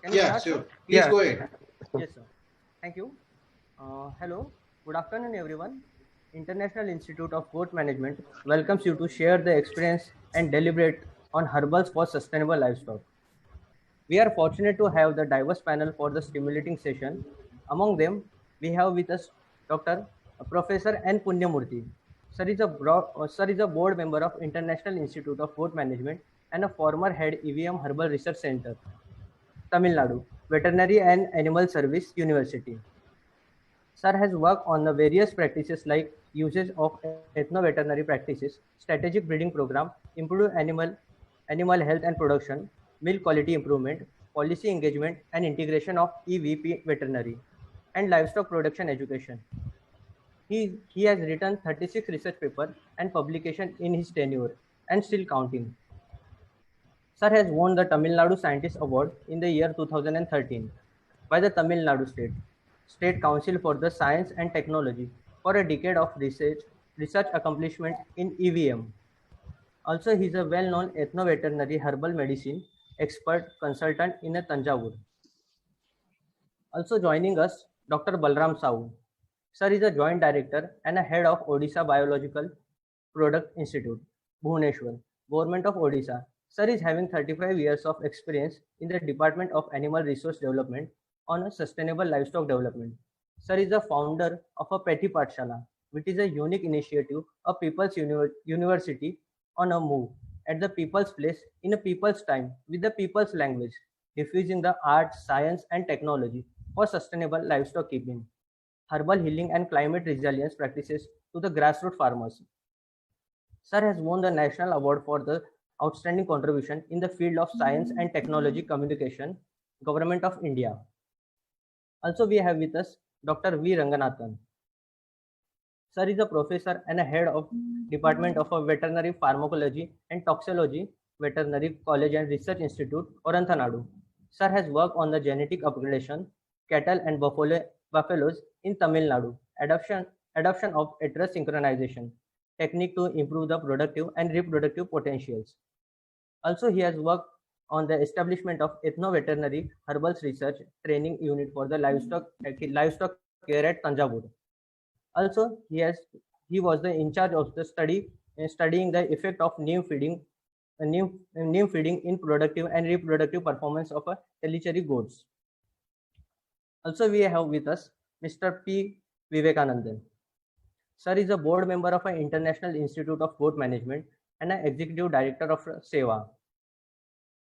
Can we Yeah, start, sir? sure. Please Yeah. go ahead. Yes, sir. Thank you. Hello. Good afternoon, everyone. International Institute of Goat Management welcomes you to share the experience and deliberate on herbals for sustainable livestock. We are fortunate to have the diverse panel for the stimulating session. Among them, we have with us Dr. Professor N. Punyamurthy. Sir is a board member of International Institute of Goat Management and a former head EVM Herbal Research Center, Tamil Nadu, Veterinary and Animal Service University. Sir has worked on the various practices like usage of ethno-veterinary practices, strategic breeding program, improved animal health and production, milk quality improvement, policy engagement and integration of EVP veterinary, and livestock production education. He has written 36 research papers and publications in his tenure and still counting. Sir has won the Tamil Nadu Scientist Award in the year 2013 by the Tamil Nadu State Council for the Science and Technology for a decade of research accomplishment in EVM. Also, he is a well-known ethno-veterinary herbal medicine expert consultant in Tanjavur. Also joining us, Dr. Balram Sahu. Sir is a joint director and a head of Odisha Biological Product Institute, Bhubaneswar, Government of Odisha. Sir is having 35 years of experience in the Department of Animal Resource Development on a sustainable livestock development. Sir is the founder of a Petty Pathshala, which is a unique initiative of People's University on a move at the people's place in a people's time with the people's language, diffusing the art, science, and technology for sustainable livestock keeping, herbal healing, and climate resilience practices to the grassroots farmers. Sir has won the National Award for the outstanding contribution in the field of science and technology communication, Government of India. Also, we have with us Dr. V. Ranganathan. Sir is a professor and a head of Department of Veterinary Pharmacology and Toxicology, Veterinary College and Research Institute, Orantanadu. Sir has worked on the genetic upgradation, cattle and buffaloes in Tamil Nadu, adoption of heterosynchronization, technique to improve the productive and reproductive potentials. Also, he has worked on the establishment of ethno-veterinary herbals research training unit for the livestock care at Tanjavur. Also, he was the in charge of the studying the effect of neem feeding in productive and reproductive performance of a telecherry goats. Also, we have with us Mr. P. Vivekanandan. Sir is a board member of an International Institute of Goat Management and an executive director of SEWA.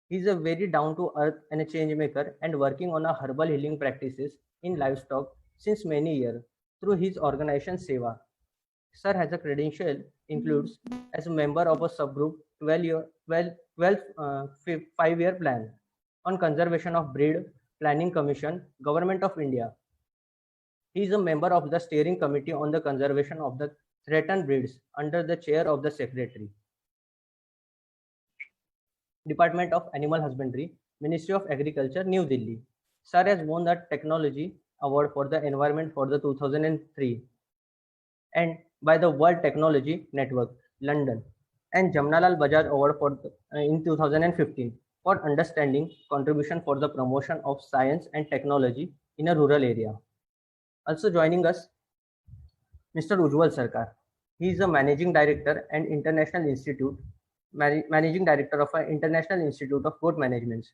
He is a very down-to-earth and a change maker and working on a herbal healing practices in livestock since many years through his organization SEWA. Sir has a credential includes as a member of a subgroup 5-year plan on conservation of breed planning commission, Government of India. He is a member of the steering committee on the conservation of the threatened breeds under the chair of the secretary. Department of Animal Husbandry, Ministry of Agriculture, New Delhi. Sir has won the Technology Award for the Environment for the 2003 and by the World Technology Network, London, and Jamnalal Bajaj Award in 2015 for understanding contribution for the promotion of science and technology in a rural area. Also joining us, Mr. Ujwal Sarkar. He is a managing director and managing director of an International Institute of Goat Management.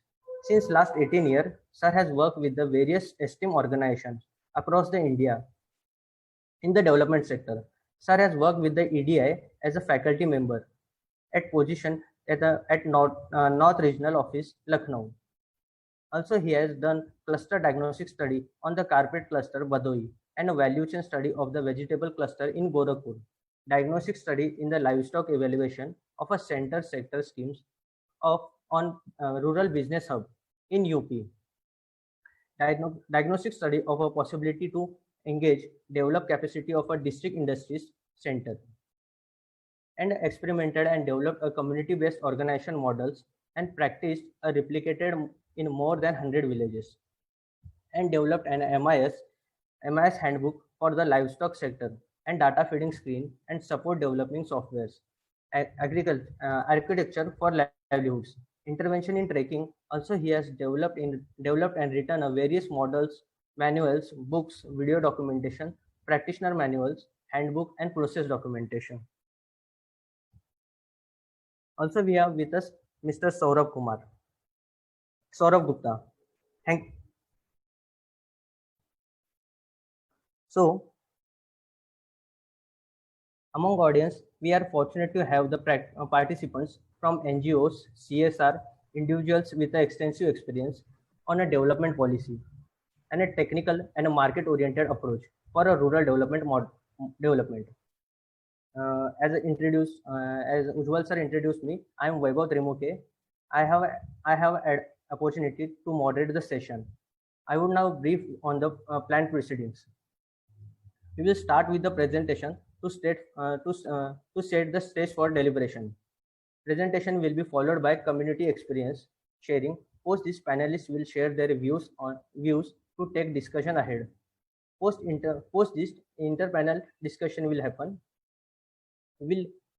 Since last 18 years, Sir has worked with the various esteemed organizations across the India in the development sector. Sir has worked with the EDI as a faculty member at position at North Regional Office, Lucknow. Also, he has done cluster diagnostic study on the carpet cluster Badoi and a value chain study of the vegetable cluster in Gorakhpur, diagnostic study in the livestock evaluation of a center sector schemes on rural business hub in UP, diagnostic study of a possibility to engage develop capacity of a district industries center, and experimented and developed a community-based organization models and practiced a replicated in more than 100 villages, and developed an MIS handbook for the livestock sector and data feeding screen and support developing softwares, architecture for livelihoods, intervention in tracking Also, he has developed and written a various models, manuals, books, video documentation, practitioner manuals, handbook, and process documentation. Also, we have with us Mr. Saurabh Kumar. Saurabh Gupta. Thank. So, among audience, we are fortunate to have the participants from NGOs, CSR, individuals with an extensive experience on a development policy and a technical and a market-oriented approach for a rural development. As Ujwal sir introduced me, I am Vaibhav Trimuke. I have an opportunity to moderate the session. I would now brief on the planned proceedings. We will start with the presentation to set the stage for deliberation. Presentation will be followed by community experience sharing. Post this, panelists will share their views to take discussion ahead. Post this, inter-panel discussion will happen.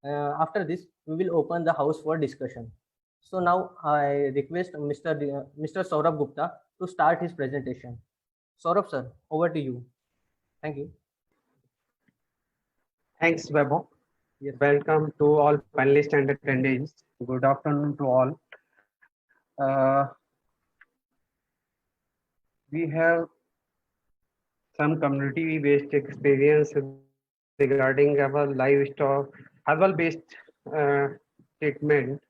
After this, we will open the house for discussion. So now I request Mr. Saurabh Gupta to start his presentation. Saurabh sir, over to you. Thank you. Thanks, Vaibhav. Yes. Welcome to all panelists and attendees. Good afternoon to all. We have some community-based experience regarding our livestock, herbal-based treatment.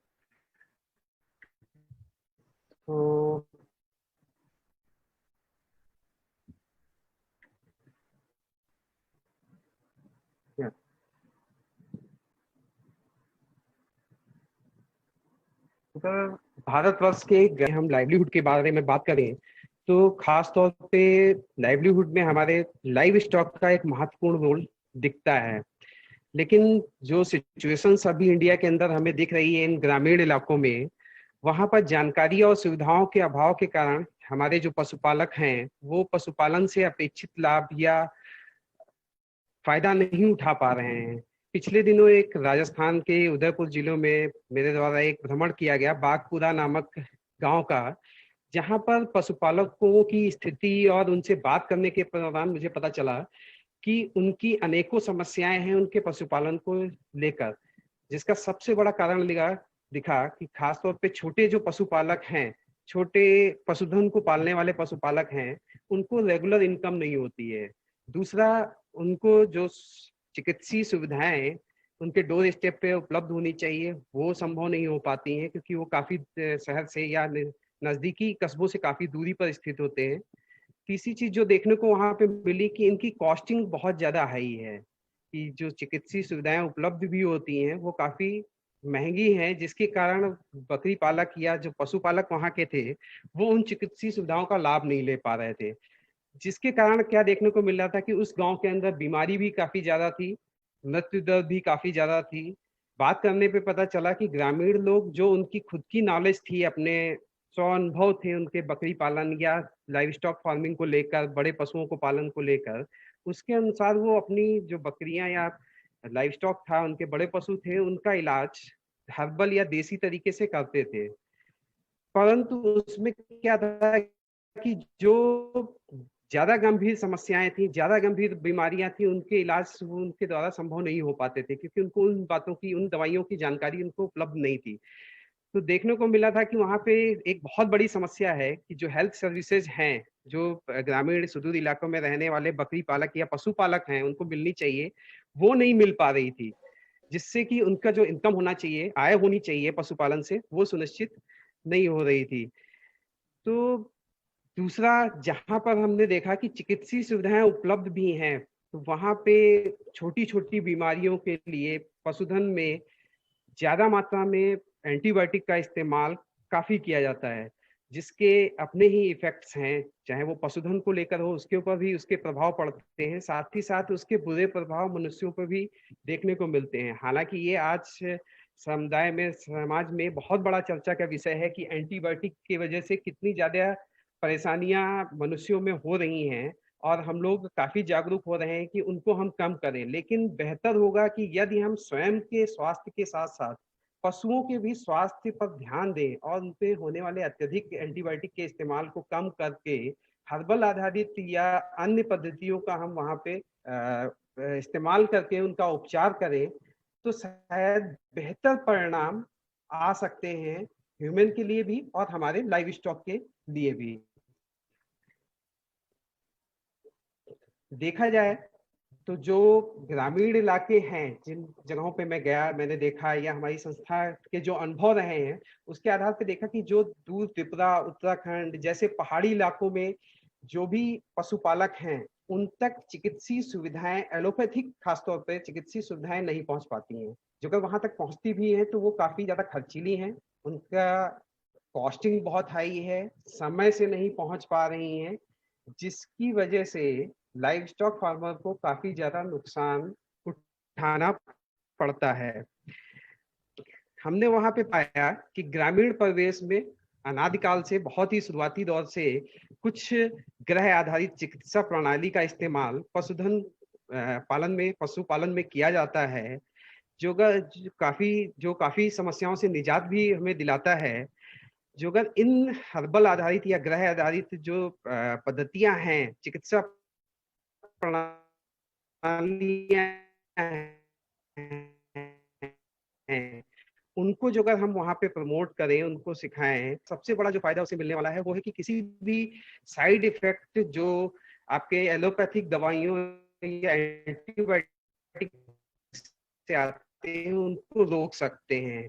So, yeah. अगर भारतवर्ष के हम livelihood के बारे में बात करें तो खास तौर पे लाइवलीहुड में हमारे लाइव स्टॉक का एक महत्वपूर्ण रोल दिखता है, लेकिन जो सिचुएशंस अभी इंडिया के अंदर हमें दिख रही है इन ग्रामीण इलाकों में, वहां पर जानकारी और सुविधाओं के अभाव के कारण हमारे जो पशुपालक हैं वो पशुपालन से अपेक्षित लाभ या फायदा नहीं उठा पा रहे हैं। पिछले दिनों एक राजस्थान के उदयपुर जिलों में मेरे द्वारा एक भ्रमण किया गया बागपुरा नामक गांव का, जहां पर पशुपालकों की स्थिति और उनसे बात करने के दौरान मुझे पता चला कि उनकी अनेकों समस्याएं हैं उनके पशुपालन को लेकर, जिसका सबसे बड़ा कारण दिखा कि खासतौर पे छोटे जो पशुपालक हैं, छोटे पशुधन को पालने वाले पशुपालक हैं, उनको रेगुलर इनकम नहीं होती है। दूसरा, उनको जो चिकित्सीय सुविधाएं उनके डोर स्टेप पे उपलब्ध होनी चाहिए वो संभव नहीं हो पाती हैं, क्योंकि वो काफी शहर से या नजदीकी कस्बों से काफी दूरी पर स्थित होते हैं। तीसरी चीज जो देखने को वहां पे मिली कि इनकी कॉस्टिंग बहुत ज्यादा हाई है, कि जो चिकित्सीय सुविधाएं उपलब्ध भी होती हैं वो काफी महंगी हैं, जिसके कारण बकरी पालक या जो पशुपालक वहां के थे वो उन चिकित्सीय सुविधाओं का लाभ नहीं ले पा रहे थे, जिसके कारण क्या देखने को मिल रहा था कि उस गांव के अंदर बीमारी भी काफी ज्यादा थी, मृत्यु दर भी काफी ज्यादा थी। बात करने पे पता चला कि ग्रामीण लोग जो उनकी खुद की नॉलेज थी, अपने स्व अनुभव थे उनके बकरी पालन या लाइव स्टॉक फार्मिंग को लेकर, बड़े पशुओं को पालन को लेकर, उसके अनुसार वो अपनी जो बकरियां या लाइव स्टॉक था, उनके बड़े पशु थे, उनका इलाज हर्बल या देसी तरीके से करते थे। परंतु उसमें क्या था कि जो ज्यादा गंभीर समस्याएं थी, ज्यादा गंभीर बीमारियां थी, उनके इलाज उनके द्वारा संभव नहीं हो पाते थे, क्योंकि उनको उन बातों की, उन दवाइयों की जानकारी उनको उपलब्ध नहीं थी। तो देखने को मिला था कि वहां पे एक बहुत बड़ी समस्या है कि जो हेल्थ सर्विसेज हैं, जो ग्रामीण सुदूर इलाकों में रहने वाले बकरी पालक या पशुपालक हैं उनको मिलनी चाहिए, वो नहीं मिल पा रही थी, जिससे कि उनका जो इनकम होना चाहिए, आय होनी चाहिए पशुपालन से, वो सुनिश्चित नहीं हो रही थी। तो दूसरा, जहां पर हमने देखा कि चिकित्सीय सुविधाएं उपलब्ध भी हैं, तो वहां पे छोटी छोटी बीमारियों के लिए पशुधन में ज्यादा मात्रा में एंटीबायोटिक का इस्तेमाल काफी किया जाता है, जिसके अपने ही इफेक्ट्स हैं, चाहे वो पशुधन को लेकर हो, उसके ऊपर भी उसके प्रभाव पड़ते हैं, साथ ही साथ उसके बुरे प्रभाव मनुष्यों पर भी देखने को मिलते हैं। हालांकि ये आज समुदाय में, समाज में बहुत बड़ा चर्चा का विषय है कि एंटीबायोटिक की वजह से कितनी ज्यादा परेशानियां मनुष्यों में हो रही हैं, और हम लोग काफी जागरूक हो रहे हैं कि उनको हम कम करें। लेकिन बेहतर होगा कि यदि हम स्वयं के स्वास्थ्य के साथ साथ पशुओं के भी स्वास्थ्य पर ध्यान दें और उन पे होने वाले अत्यधिक एंटीबायोटिक के इस्तेमाल को कम करके हर्बल आधारित या अन्य पद्धतियों का हम वहाँ पे इस्तेमाल करके उनका उपचार करें, तो शायद बेहतर परिणाम आ सकते हैं ह्यूमन के लिए भी और हमारे लाइव स्टॉक के लिए भी। देखा जाए तो जो ग्रामीण इलाके हैं, जिन जगहों पे मैं गया, मैंने देखा या हमारी संस्था के जो अनुभव रहे हैं, उसके आधार पे देखा कि जो दूर त्रिपुरा, उत्तराखंड जैसे पहाड़ी इलाकों में जो भी पशुपालक हैं, उन तक चिकित्सीय सुविधाएं, एलोपैथिक खासतौर पे चिकित्सीय सुविधाएं नहीं पहुंच पाती हैं। जो अगर वहां तक पहुंचती भी हैं तो वो काफी ज्यादा खर्चीली हैं, उनका कॉस्टिंग बहुत हाई है, समय से नहीं पहुंच पा रही हैं, जिसकी वजह से लाइव स्टॉक फार्मर को काफी ज्यादा नुकसान उठाना पड़ता है। हमने वहां पे पाया कि ग्रामीण परिवेश में अनादिकाल से, बहुत ही शुरुआती दौर से कुछ ग्रह आधारित चिकित्सा प्रणाली का इस्तेमाल पशुपालन में किया जाता है, जो काफी समस्याओं से निजात भी हमें दिलाता है। जो अगर इन हर्बल आधारित या ग्रह आधारित जो पद्धतियां हैं, चिकित्सा प्रणालियां हैं, उनको जो अगर हम वहां पे प्रमोट करें, उनको सिखाएं, सबसे बड़ा जो फायदा उसे मिलने वाला है वो है कि किसी भी साइड इफेक्ट जो आपके एलोपैथिक दवाइयों या एंटीबायोटिक से आते हैं उनको रोक सकते हैं।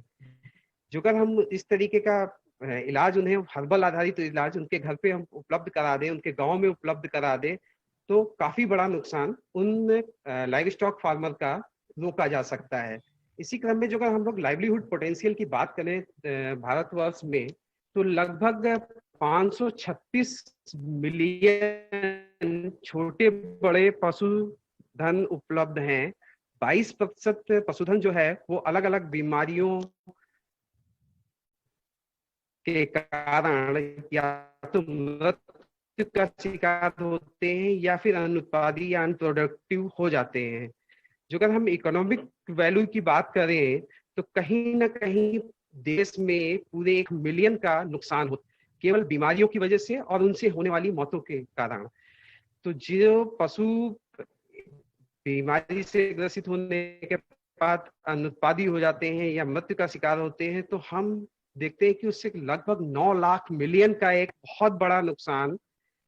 जो अगर हम इस तरीके का इलाज उन्हें हर्बल आधारित इलाज उनके घर पे हम उपलब्ध करा दें, उनके गांव में उपलब्ध करा दें, तो काफी बड़ा नुकसान उन लाइव स्टॉक फार्मर का रोका जा सकता है। इसी क्रम में जो अगर हम लोग लाइवलीहुड पोटेंशियल की बात करें भारतवर्ष में, तो लगभग 536 मिलियन छोटे बड़े पशुधन उपलब्ध हैं। 22% पशुधन जो है वो अलग अलग बीमारियों के कारण या तो मृत्यु का शिकार होते हैं या फिर अनुत्पादी या अनप्रोडक्टिव हो जाते हैं। जो अगर हम इकोनॉमिक वैल्यू की बात करें तो कहीं ना कहीं देश में पूरे 1 मिलियन का नुकसान होता है केवल बीमारियों की वजह से और उनसे होने वाली मौतों के कारण। तो जो पशु बीमारी से ग्रसित होने के बाद अनुत्पादी हो जाते हैं या मृत्यु का शिकार होते हैं, तो हम देखते हैं कि उससे लगभग 9 लाख मिलियन का एक बहुत बड़ा नुकसान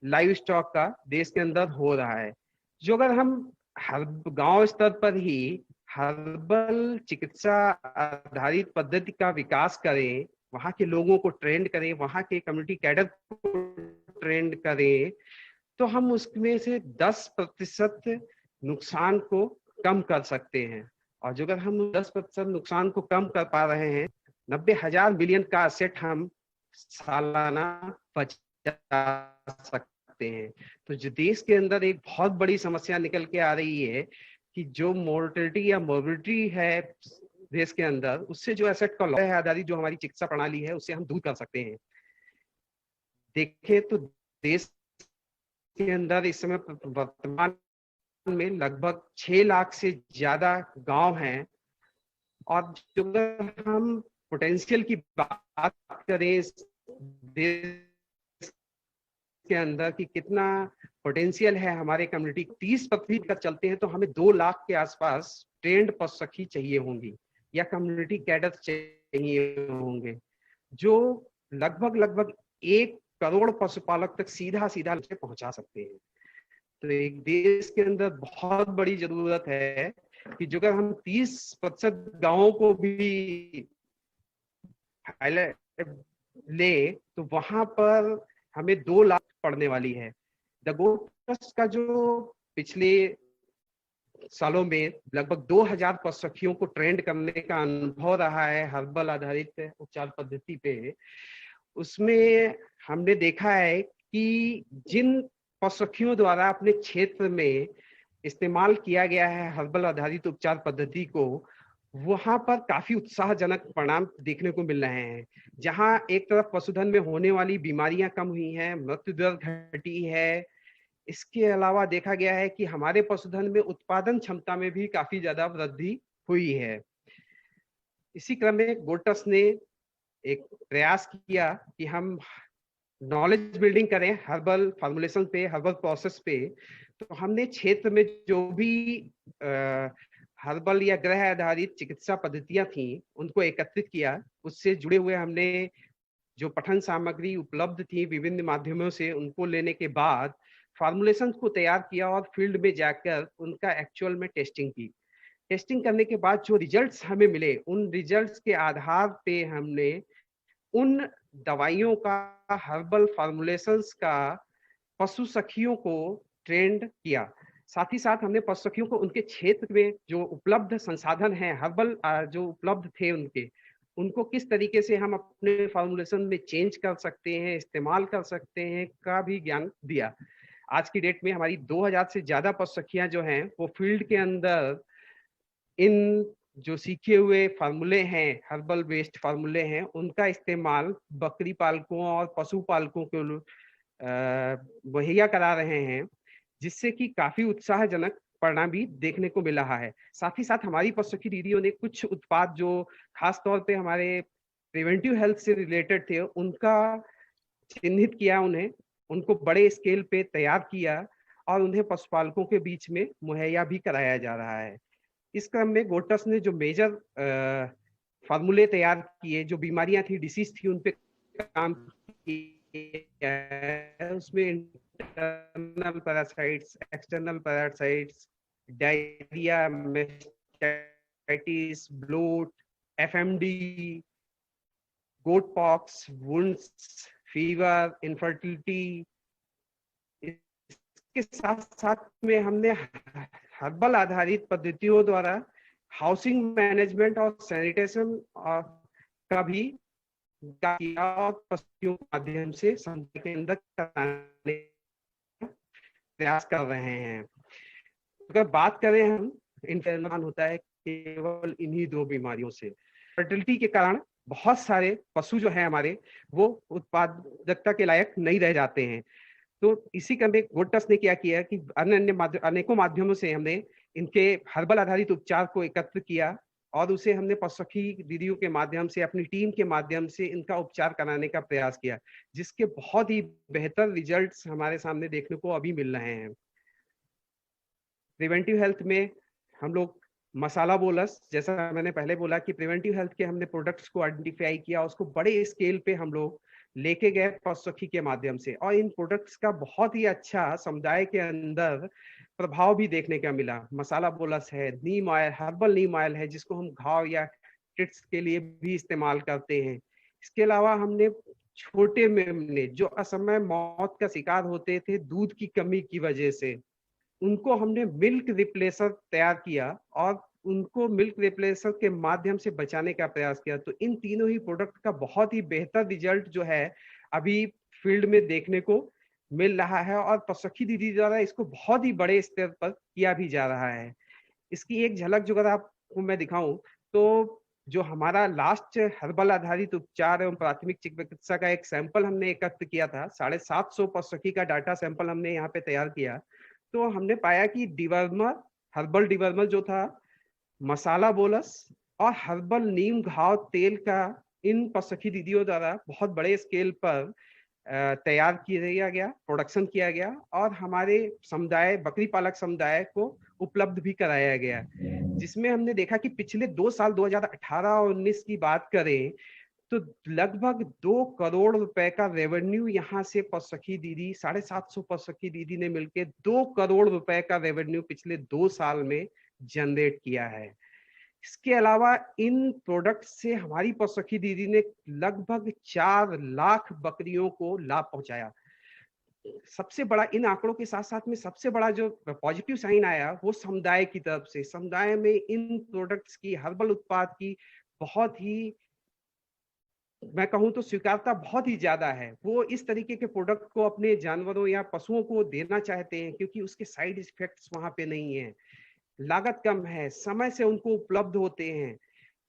लाइव स्टॉक का देश के अंदर हो रहा है। जो अगर हम हर गांव स्तर पर ही हर्बल चिकित्सा आधारित पद्धति का विकास करें, वहां के लोगों को ट्रेंड करें, वहां के कम्युनिटी कैडर को ट्रेंड करें, तो हम उसमें से 10% नुकसान को कम कर सकते हैं। और जो अगर हम 10% नुकसान को कम कर पा रहे हैं, 90,000 मिलियन का असेट हम सालाना बचा सकते हैं। तो जो देश के अंदर एक बहुत बड़ी समस्या निकल के आ रही है कि जो मोर्टेलिटी या मोर्बिडिटी है देश के अंदर, उससे जो एसेट का लॉस है आधारित जो हमारी चिकित्सा प्रणाली है, उससे हम दूर कर सकते हैं। देखें तो देश के अंदर इस समय वर्तमान में लगभग 6 लाख से ज्यादा गांव हैं। और जो हम पोटेंशियल की बात करें देश के अंदर कि कितना पोटेंशियल है हमारे कम्युनिटी, 30% का चलते हैं तो हमें 2 लाख के आसपास ट्रेंड पशु सखी चाहिए होंगी या कम्युनिटी कैडर चाहिए होंगे, जो लगभग 1 करोड़ पशुपालक तक सीधा पहुंचा सकते हैं। तो एक देश के अंदर बहुत बड़ी जरूरत है कि जो अगर हम 30% गांवों को भी हाईलाइट ले तो वहां पर हमें 2 लाख पड़ने वाली है। द गोट ट्रस्ट का जो पिछले सालों में लगभग 2000 पशु सखियों को ट्रेंड करने का अनुभव रहा है हर्बल आधारित उपचार पद्धति पे, उसमें हमने देखा है कि जिन पशु सखियों द्वारा अपने क्षेत्र में इस्तेमाल किया गया है हर्बल आधारित उपचार पद्धति को, वहां पर काफी उत्साहजनक परिणाम देखने को मिल रहे हैं। जहां एक तरफ पशुधन में होने वाली बीमारियां कम हुई हैं, मृत्यु दर घटी है, इसके अलावा देखा गया है कि हमारे पशुधन में उत्पादन क्षमता में भी काफी ज्यादा वृद्धि हुई है। इसी क्रम में गोटस ने एक प्रयास किया कि हम नॉलेज बिल्डिंग करें हर्बल फॉर्मुलेशन पे, हर्बल प्रोसेस पे। तो हमने क्षेत्र में जो भी हर्बल या ग्रह आधारित चिकित्सा पद्धतियां थी उनको एकत्रित किया। उससे जुड़े हुए हमने जो पठन सामग्री उपलब्ध थी विभिन्न माध्यमों से, उनको लेने के बाद फॉर्मुलेशन को तैयार किया और फील्ड में जाकर उनका एक्चुअल में टेस्टिंग की। टेस्टिंग करने के बाद जो रिजल्ट्स हमें मिले, उन रिजल्ट्स के आधार पे हमने उन दवाइयों का, हर्बल फॉर्मुलेशंस का पशु सखियों को ट्रेंड किया। साथ ही साथ हमने पशु सखियों को उनके क्षेत्र में जो उपलब्ध संसाधन हैं हर्बल जो उपलब्ध थे उनको किस तरीके से हम अपने फॉर्मुलेशन में चेंज कर सकते हैं, इस्तेमाल कर सकते हैं का भी ज्ञान दिया। आज की डेट में हमारी 2000 से ज्यादा पशु सखियां जो हैं वो फील्ड के अंदर इन जो सीखे हुए फार्मूले हैं, हर्बल बेस्ड फार्मूले हैं, उनका इस्तेमाल बकरी पालकों और पशु पालकों को मुहैया करा रहे हैं, जिससे कि काफी उत्साहजनक परिणाम भी देखने को मिल रहा है। साथ ही साथ हमारी पशु सखी दीदियों ने कुछ उत्पाद जो खास तौर पे हमारे प्रिवेंटिव हेल्थ से रिलेटेड थे उनका चिन्हित किया, उनको बड़े स्केल पे तैयार किया और उन्हें पशुपालकों के बीच में मुहैया भी कराया जा रहा है। इस क्रम में गोटस ने जो मेजर फार्मूले तैयार किए, जो बीमारियां थी, डिसीज थी, उन पे काम किया। उसमें internal parasites, external parasites, diarrhoea, mastitis, bloat, FMD, goat pox, wounds, fever, infertility. इसके साथ साथ में हमने हर्बल आधारित पद्धतियों द्वारा हाउसिंग मैनेजमेंट और सैनिटेशन का भी किया और पद्धतियों के माध्यम से समुदाय के अंदर कराने का प्रयास कर रहे हैं। अगर बात करें हम, इंटरमान होता है केवल इन्हीं दो बीमारियों से। फर्टिलिटी के कारण बहुत सारे पशु जो है हमारे वो उत्पादकता के लायक नहीं रह जाते हैं। तो इसी क्रम में गोटस ने क्या किया कि अनेकों माध्यमों से हमने इनके हर्बल आधारित उपचार को एकत्र किया और उसे हमने पशु सखी दीदियों के माध्यम से, अपनी टीम के माध्यम से इनका उपचार कराने का प्रयास किया, जिसके बहुत ही बेहतर रिजल्ट्स हमारे सामने देखने को अभी मिल रहे हैं। प्रिवेंटिव हेल्थ में हम लोग मसाला बोलस, जैसा मैंने पहले बोला कि प्रिवेंटिव हेल्थ के हमने प्रोडक्ट्स को आइडेंटिफाई किया, उसको बड़े स्केल पे हम लोग लेके गए पशु सखी के माध्यम से, और इन प्रोडक्ट्स का बहुत ही अच्छा समुदाय के अंदर प्रभाव भी देखने का मिला। मसाला बोलस है, नीम ऑयल, हर्बल नीम ऑयल है, जिसको हम घाव या किट्स के लिए भी इस्तेमाल करते हैं। इसके अलावा हमने छोटे मेमने जो असमय मौत का शिकार होते थे दूध की कमी की वजह से, उनको हमने मिल्क रिप्लेसर तैयार किया और उनको मिल्क रिप्लेसर के माध्यम से बचाने का प्रयास किया। तो इन तीनों ही प्रोडक्ट का बहुत ही बेहतर रिजल्ट जो है अभी फील्ड में देखने को मिल रहा है और पशु सखी दीदी द्वारा इसको बहुत ही बड़े स्तर पर किया भी जा रहा है। इसकी एक झलक जो अगर आपको मैं दिखाऊं, तो जो हमारा लास्ट हर्बल आधारित उपचार एवं प्राथमिक चिकित्सा का एक सैंपल हमने एकत्र किया था, 750 पशु सखी का डाटा सैंपल हमने यहाँ पे तैयार किया। तो हमने पाया कि डिवर्मर, हर्बल डिवर्मर जो था, मसाला बोलस और हर्बल नीम घाव तेल का इन पशु सखी दीदियों द्वारा बहुत बड़े स्केल पर तैयार किया गया, प्रोडक्शन किया गया और हमारे समुदाय, बकरी पालक समुदाय को उपलब्ध भी कराया गया, जिसमें हमने देखा कि पिछले 2 साल 2018 और 19 की बात करें तो लगभग 2 करोड़ रुपए का रेवेन्यू यहाँ से पशु सखी दीदी, 750 पशु सखी दीदी ने मिलकर 2 करोड़ रुपए का रेवेन्यू पिछले 2 साल में जनरेट किया है। इसके अलावा इन प्रोडक्ट से हमारी पशु सखी दीदी ने लगभग 4 लाख बकरियों को लाभ पहुंचाया। सबसे बड़ा, इन आंकड़ों के साथ साथ में सबसे बड़ा जो पॉजिटिव साइन आया वो समुदाय की तरफ से। समुदाय में इन प्रोडक्ट्स की, हर्बल उत्पाद की बहुत ही, मैं कहूं तो स्वीकारता बहुत ही ज्यादा है। वो इस तरीके के प्रोडक्ट को अपने जानवरों या पशुओं को देना चाहते हैं क्योंकि उसके साइड इफेक्ट्स वहां पे नहीं है, लागत कम है, समय से उनको उपलब्ध होते हैं,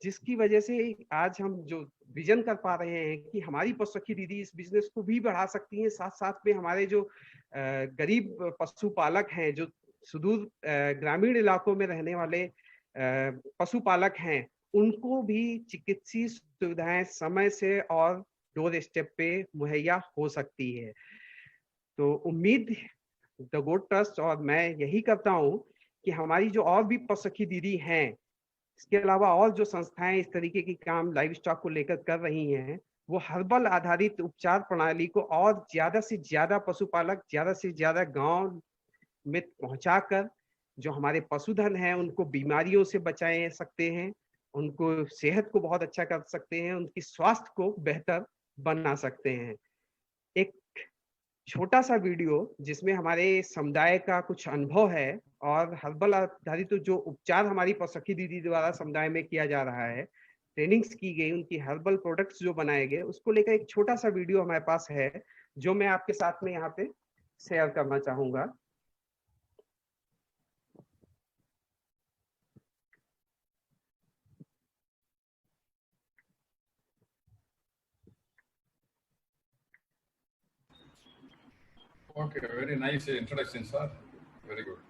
जिसकी वजह से आज हम जो विजन कर पा रहे हैं कि हमारी पशु सखी दीदी इस बिजनेस को भी बढ़ा सकती हैं। साथ साथ में हमारे जो गरीब पशुपालक हैं, जो सुदूर ग्रामीण इलाकों में रहने वाले पशुपालक हैं, उनको भी चिकित्सीय सुविधाएं समय से और डोर स्टेप पे मुहैया हो सकती है। तो उम्मीद द गोट ट्रस्ट और मैं यही करता हूँ कि हमारी जो और भी पसखी दीदी हैं, इसके अलावा और जो संस्थाएं इस तरीके की काम लाइव स्टॉक को लेकर कर रही हैं, वो हर्बल आधारित उपचार प्रणाली को और ज्यादा से ज्यादा पशुपालक, ज्यादा से ज्यादा गांव में पहुंचाकर जो हमारे पशुधन है उनको बीमारियों से बचा सकते हैं, उनको सेहत को बहुत अच्छा कर सकते हैं, उनकी स्वास्थ्य को बेहतर बना सकते हैं। एक छोटा सा वीडियो जिसमें हमारे समुदाय का कुछ अनुभव है और हर्बल आधारित तो जो उपचार हमारी पसखी दीदी द्वारा समुदाय में किया जा रहा है, ट्रेनिंग्स की गई, उनकी हर्बल प्रोडक्ट्स जो बनाए गए, उसको लेकर एक छोटा सा वीडियो हमारे पास है जो मैं आपके साथ में यहाँ पे शेयर करना चाहूंगा। Okay, very nice introduction, sir. Very good.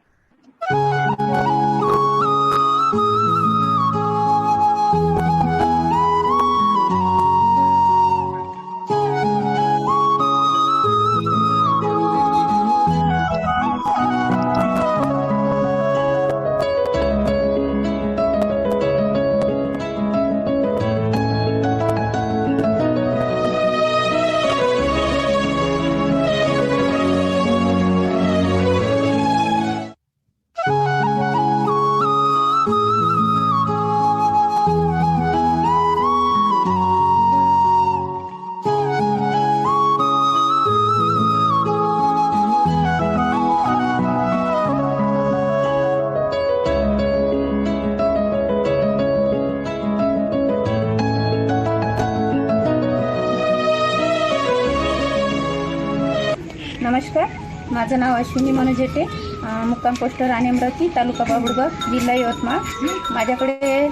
नमस्कार, माझं नाव अश्विनी मनोज जेटे, मुक्काम पोस्ट राणे अमरावती, तालुका बाभुळगाव, जिल्हा यवतमाळ. माझ्याकडे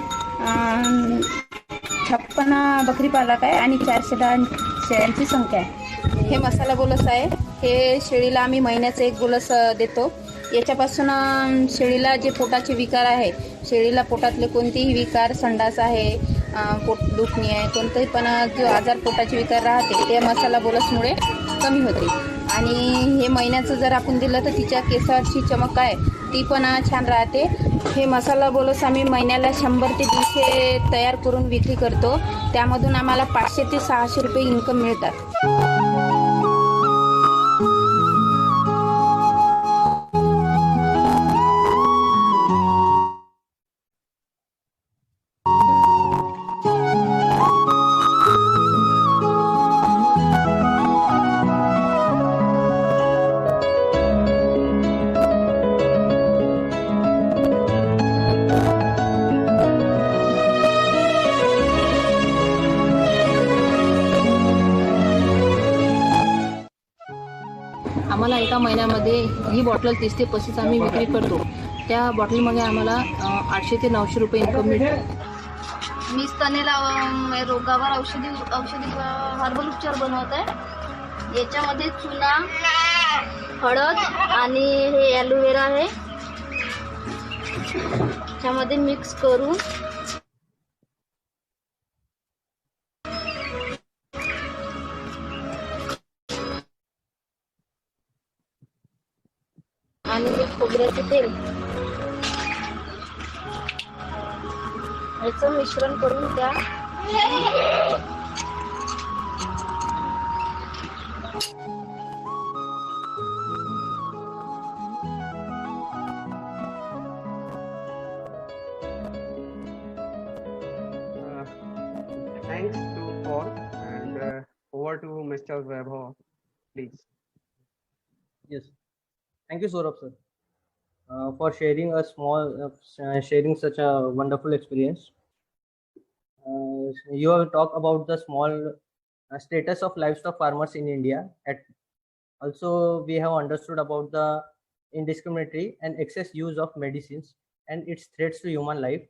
56 बकरी पालक आहे आणि 410 शेळ्यांची संख्या आहे. हे मसाला बोलस आहे. हे शेळीला आम्ही महिन्याचं एक बोलस देतो. याच्यापासून शेळीला जे पोटाचे विकार आहे, शेळीला पोटातले कोणतेही विकार, संडास आहे, पोट दुखणी आहे, कोणतेही पण जो आजार पोटाचे विकार राहते ते मसाला बोलसमुळे कमी होते. आणि हे महिन्याचं जर आपण दिलं तर तिच्या केसाची चमक आहे ती पण छान राहते. हे मसाला बोलस आम्ही महिन्याला 100 ते 150 तयार करून विक्री करतो. त्यामधून आम्हाला 500 ते 600 रुपये इन्कम मिळतात. आम्हाला एका महिन्यामध्ये ही बॉटल 30 ते 35 आम्ही विक्री करतो. त्या बॉटलमध्ये आम्हाला 800 ते 900 रुपये इन्कम मिळतो. मी स्तनेला रोगावर औषधी हर्बल उपचार बनवत आहे. याच्यामध्ये चुना, हळद आणि हे ॲलोवेरा आहे, त्यामध्ये मिक्स करून आणि हे खोबऱ्याचे तेल याचं मिश्रण करून त्या Thanks to all and over to Mr. Vaibhav, please. Yes. Thank you, Saurabh sir, for sharing sharing such a wonderful experience. You have talked about the small status of livestock farmers in India. Also, we have understood about the indiscriminatory and excess use of medicines and its threats to human life.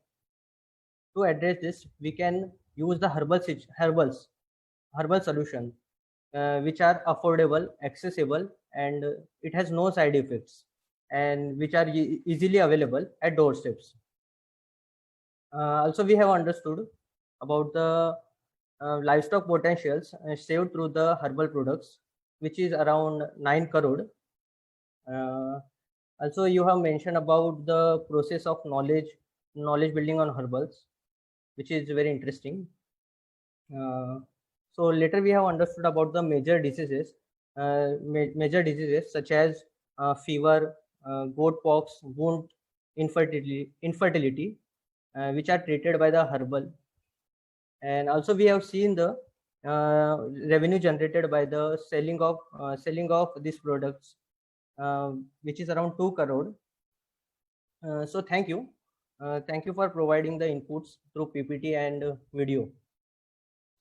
To address this, we can use the herbal solution, which are affordable, accessible, and it has no side effects, and which are easily available at doorsteps. Also, we have understood about the livestock potentials saved through the herbal products, which is around 9 crore. Also, you have mentioned about the process of knowledge building on herbals, which is very interesting. So later we have understood about the major diseases such as fever, goat pox, wound, infertility, which are treated by the herbal. And also we have seen the revenue generated by the selling of these products, which is around 2 crore. So thank you. Thank you for providing the inputs through PPT and video.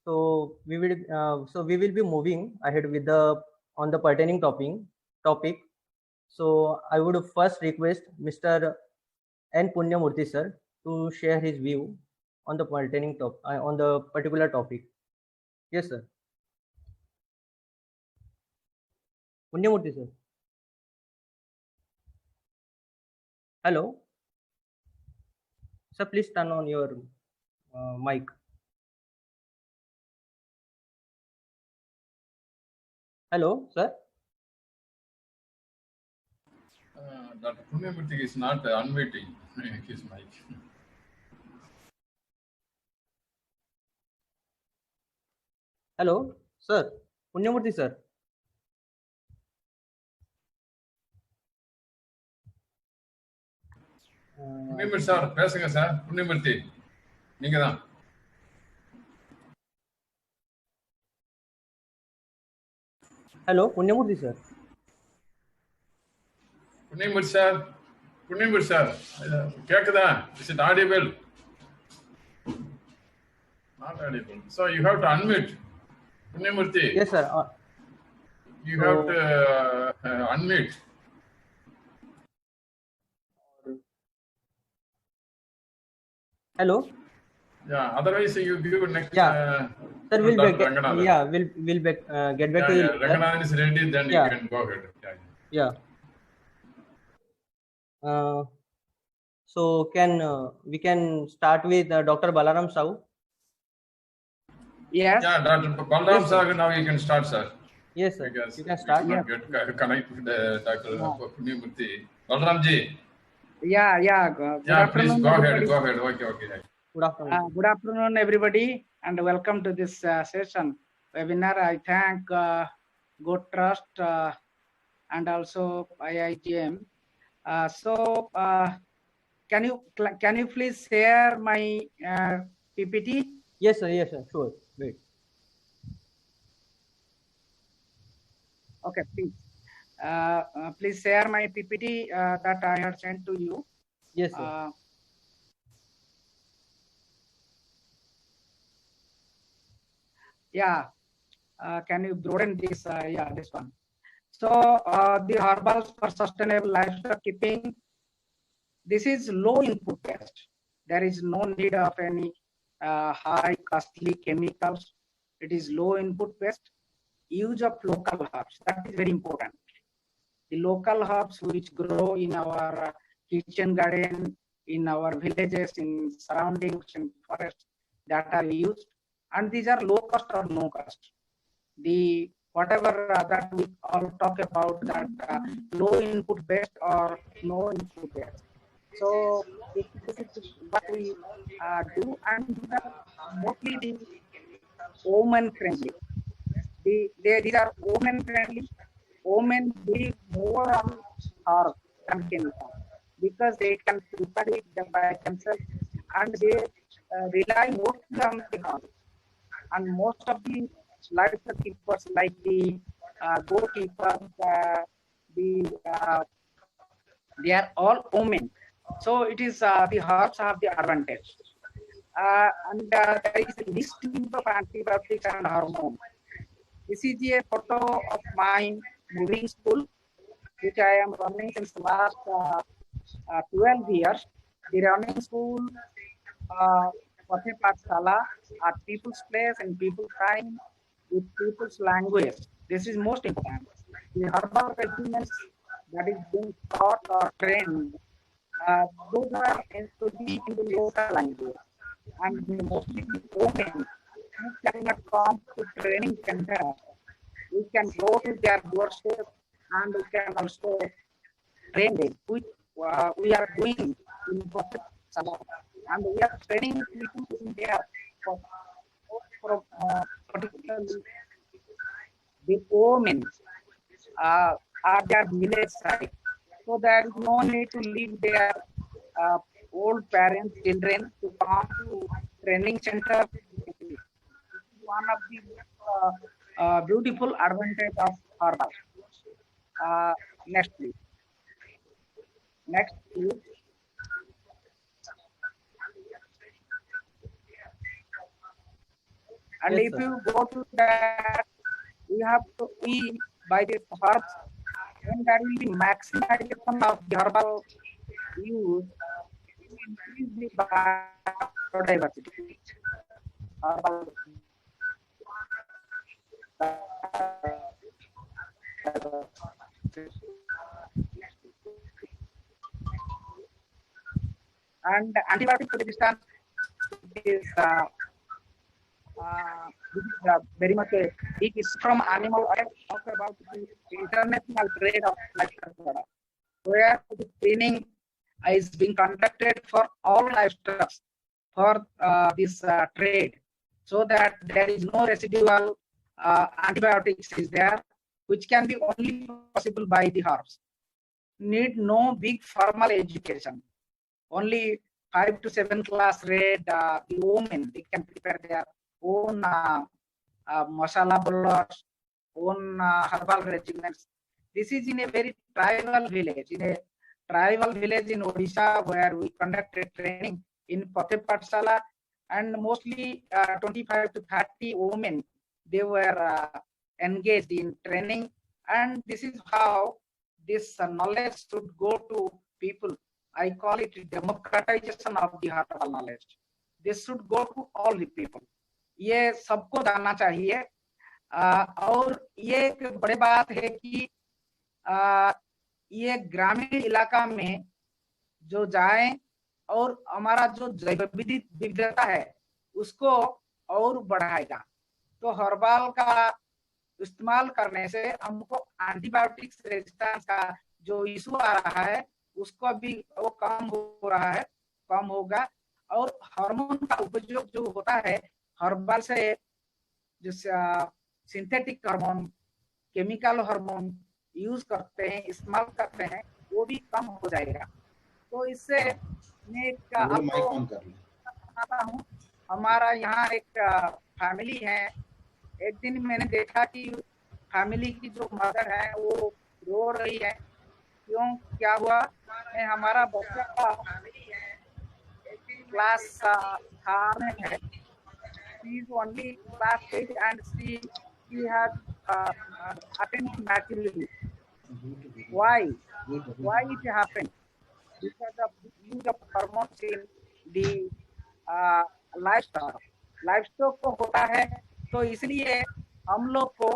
So we will be moving ahead with the on the pertaining topic. So I would first request Mr. N. Punyamurthy sir to share his view on the on the particular topic. Yes, sir. Punyamurthy sir. Hello. Sir, please turn on your mic. Hello, sir. Dr. Punyamurthy is not unwaiting his mic. Hello, sir. Punyamurthy sir. Punniyamoorthy sir பேசுங்க sir. புண்ணியமூர்த்தி நீங்க தான். Hello, Punyamurthy sir. புண்ணியமூர்த்தி sir. புண்ணியமூர்த்தி sir கேக்குதா? Is it audible? Not audible. So you have to unmute. Punyamurthy. Yes, sir. You have to unmute. Hello. Yeah. Otherwise, you give next. Yeah. Sir, we'll Dr. back. Ranganathan. Yeah, we'll back, get back to you. Ranganathan is ready. Then Yeah. you can go ahead. Yeah. So we can start with Dr. Balaram Sahu. Yes. Yeah, Dr. Balaram sir, now you can start, sir. Yes, sir. Because You can start. we get connect with Dr. Punyamurthy. Balaram ji. Yeah. Good Yeah, please afternoon, go ahead. everybody. Go ahead. Okay. Good afternoon. Good afternoon, everybody, and welcome to this session webinar. I thank Good Trust and also IIGM. Can you please share my PPT? Yes, sir. Sure. Wait. Okay, please. Please share my PPT that I had sent to you. Yes, sir. Can you broaden this? This one. So the herbals for sustainable livestock keeping. This is low input based. There is no need of any high costly chemicals. It is low input based. Use of local herbs. That is very important. The local herbs which grow in our kitchen garden, in our villages, in surroundings, in forests, that are used, and these are low cost or no cost. The whatever that we all talk about, that low input based or no input based. So this is what we do, and these are mostly the women friendly. These are women friendly. Women live more on herbs than chemicals because they can prepare it by themselves, and they rely mostly on the herbs. And most of the livestock keepers, like the goat keepers, they are all women. So it is the herbs have the advantage. And there is a list of antibiotics and hormones. This is a photo of my moving school, which I am running since the last 12 years. The running school, Pathe Pathshala, at people's place and people's time with people's language. This is most important. The herbal regimens that is being taught or trained those are introduced in the local language, and mostly the women who cannot come to training center, we can go to their doorstep and we can also train them, which we are doing in Prophet Salah, and we are training people in there for particularly the women at their village side. So there is no need to leave their uh, old parents, children to come to training center. This is one of the beautiful advantage of Harvard. Next, please. Next, please. And Yes, if sir. you go to that, we have to be by the herbs, then there will be maximization of the herbal use to increase the biodiversity. Herbal and antibiotic resistance is this is very much a big issue from animal oil. Talk about the international trade of livestock products, where the screening is being conducted for all livestock for this trade, so that there is no residual antibiotics is there, which can be only possible by the herbs. Need no big formal education. Only 5 to 7 class read the women, they can prepare their own masala bolas, own herbal regimens. This is in a very tribal village, in Odisha, where we conducted training in Pathe Pathshala, and mostly 25 to 30 women, they were engaged in training, and this is how this knowledge should go to people. I call it democratization of the herbal knowledge. This should go to all the people. ये सबको जानना चाहिए, और ये एक बड़ी बात है कि ये ग्रामीण इलाका में जो जाए और हमारा जो जैव विविधता है उसको और बढ़ाएगा। तो हर्बल का इस्तेमाल करने से हमको एंटीबायोटिक्स रेजिस्टेंस का जो इशू आ रहा है उसको भी वो कम हो रहा है, कम होगा। और हार्मोन का उपयोग जो होता है हर्बल से, जो synthetic hormone, chemical hormone use करते हैं, इस्तेमाल करते हैं, वो भी कम हो जाएगा। तो इससे मैं एक आपको बताता हूँ, हमारा यहाँ एक फैमिली है। एक दिन मैंने देखा कि फैमिली की जो मदर है वो रो रही है। क्यों, क्या हुआ? हमारा बच्चा का क्लास 3 में है, she is only class 8 and she has attended maturity. Why it happened? Because of the use of hormones in the livestock को होता है। तो इसलिए हम लोग को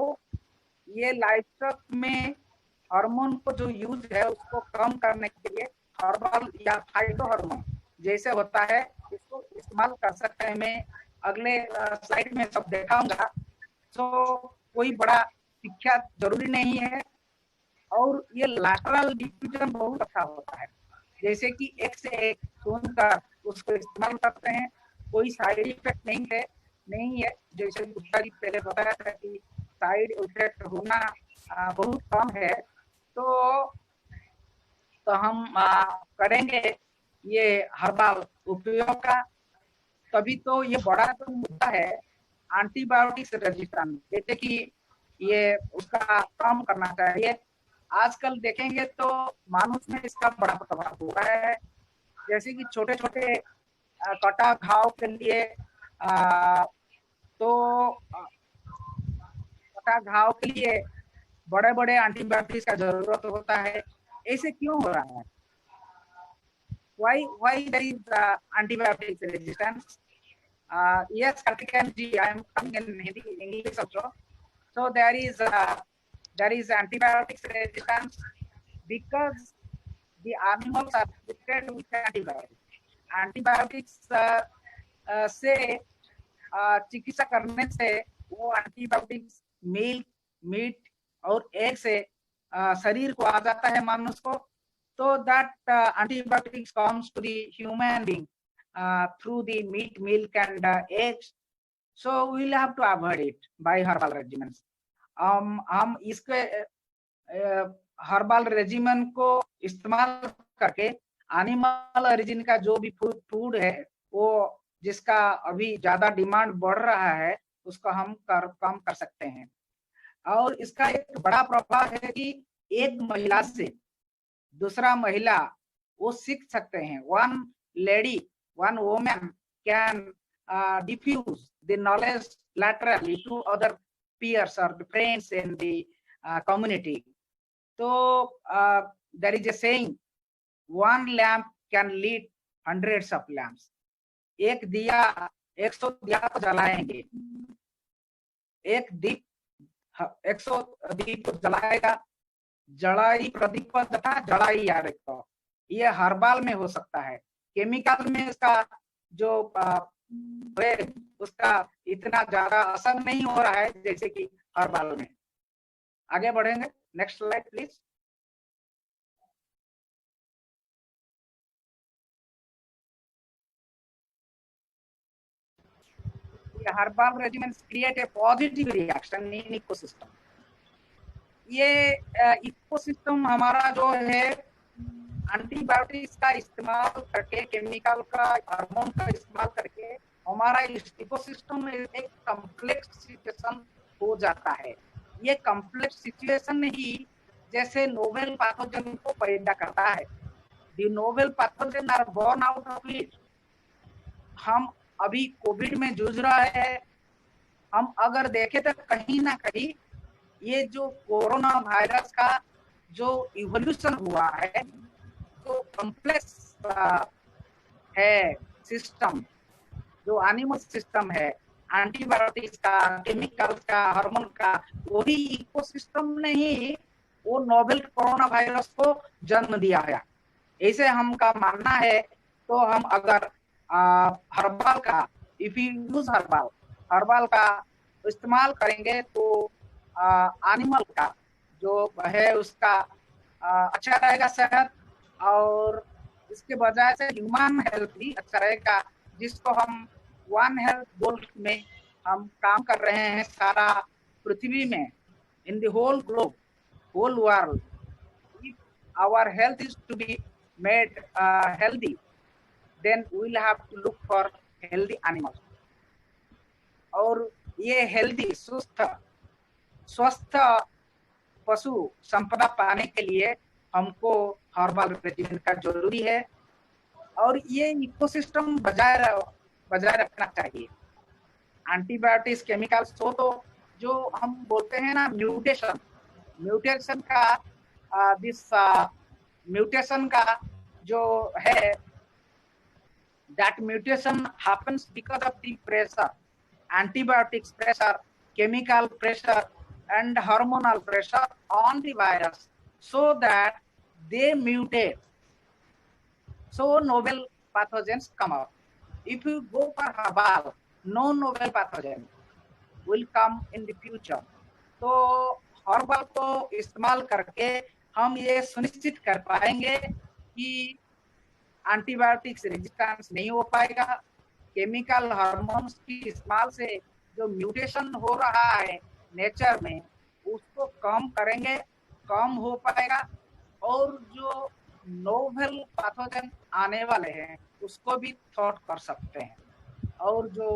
ये लाइवस्टॉक में हार्मोन को जो यूज है उसको कम करने के लिए हर्बल या फाइटो हार्मोन जैसे होता है इसको इस्तेमाल कर सकते हैं। मैं अगले स्लाइड में सब दिखाऊंगा। तो कोई बड़ा शिक्षा जरूरी नहीं है, और ये लैटरल डिफ्यूजन बहुत अच्छा होता है। जैसे कि एक से एक सुनकर उसको इस्तेमाल करते हैं, कोई साइड इफेक्ट नहीं है। जैसे गुप्ता जी पहले बताया था कि साइड इफेक्ट होना बहुत कम है। तो हम करेंगे ये हर्बल उपयोग का, तभी तो ये बड़ा तो मुद्दा है एंटीबायोटिक्स रेजिस्टेंस, जैसे कि ये उसका कम करना चाहिए। आजकल देखेंगे तो मानुष में इसका बड़ा प्रभाव हो रहा है। जैसे कि छोटे छोटे कटा घाव के लिए तो कटा घाव के लिए बड़े बड़े एंटीबायोटिक्स का जरूरत होता है। ऐसे क्यों हो रहा है? Why there is antibiotic resistance? Yes, Karthikeyan ji, I am coming in Hindi, English also. So there is antibiotic resistance because the animals are treated with antibiotics. Antibiotics से चिकित्सा करने से वो एंटीबायोटिक्स मिल्क, मीट और egg से शरीर को आ जाता है मनुष्य को, तो that antibiotics comes to the human being through the meat, milk and eggs. So we will have to avoid it by herbal regimens. हम इसके हर्बल रेजिमेन को इस्तेमाल करके एनिमल ओरिजिन का जो भी फूड है वो जिसका अभी ज्यादा डिमांड बढ़ रहा है उसको हम कम कर सकते हैं। और इसका एक बड़ा प्रभाव है कि एक महिला से दूसरा महिला वो सीख सकते हैं। One lady, one woman can diffuse the knowledge laterally to other peers or the friends in the community. So there is a saying, one lamp can lead hundreds of lamps. एक दिया 100 दिया को जलाएंगे, एक दीप 100 दीप जलाएगा, जड़ाई प्रदीप तथा जड़ाई यारिक। ये हर्बल में हो सकता है, केमिकल में इसका जो उसका इतना ज्यादा असर नहीं हो रहा है जैसे कि हर्बल में। आगे बढ़ेंगे, next slide please. Herbal regiments create a positive reaction in ecosystem. ये इकोसिस्टम हमारा जो है एंटीबायोटिक्स का इस्तेमाल करके, केमिकल का, हार्मोन का इस्तेमाल करके हमारा इकोसिस्टम एक कॉम्प्लेक्स सिचुएशन हो जाता है। ये कॉम्प्लेक्स सिचुएशन ही जैसे नोवेल पैथोजन को पैदा करता है। The novel pathogen are born out of it. हम अभी कोविड में जूझ रहे हैं। हम अगर देखें तो कहीं ना कहीं ये जो कोरोना वायरस का जो इवोल्यूशन हुआ है, जो कॉम्प्लेक्स है सिस्टम, जो एनिमल सिस्टम है, एंटीबायोटिक्स का, केमिकल्स का, हार्मोन का, वही इकोसिस्टम ने ही वो नोवेल कोरोना वायरस को जन्म दिया है, ऐसे हमका मानना है। तो हम अगर हर्बल का, इफ यू यूज हर्बल का इस्तेमाल करेंगे तो एनिमल का जो है उसका अच्छा रहेगा सेहत, और इसके बजाय से ह्यूमन हेल्थ भी अच्छा रहेगा, जिसको हम वन हेल्थ गोल में हम काम कर रहे हैं सारा पृथ्वी में, in the whole globe, whole world. If our health is to be made healthy, then we will have to look for healthy animals. और ये हेल्दी स्वस्थ पशु संपदा पाने के लिए हमको हर्बल रेजिमेंट का जरूरी है, और ये इकोसिस्टम बजाय रखना चाहिए। एंटीबायोटिक्स, केमिकल्स हो तो जो हम बोलते हैं ना म्यूटेशन का जो है, that mutation happens because of the pressure, antibiotics pressure, chemical pressure and hormonal pressure on the virus, so that they mutate, so novel pathogens come out. If you go for herbal, no novel pathogen will come in the future. तो herbal को इस्तेमाल करके हम ये सुनिश्चित कर पाएंगे कि एंटीबायोटिक्स रेजिस्टेंस नहीं हो पाएगा। केमिकल हार्मोन्स की इस्तेमाल से जो म्यूटेशन हो रहा है नेचर में, उसको कम करेंगे, कम हो पाएगा, और जो नोवेल पैथोजन आने वाले हैं उसको भी थॉट कर सकते हैं। और जो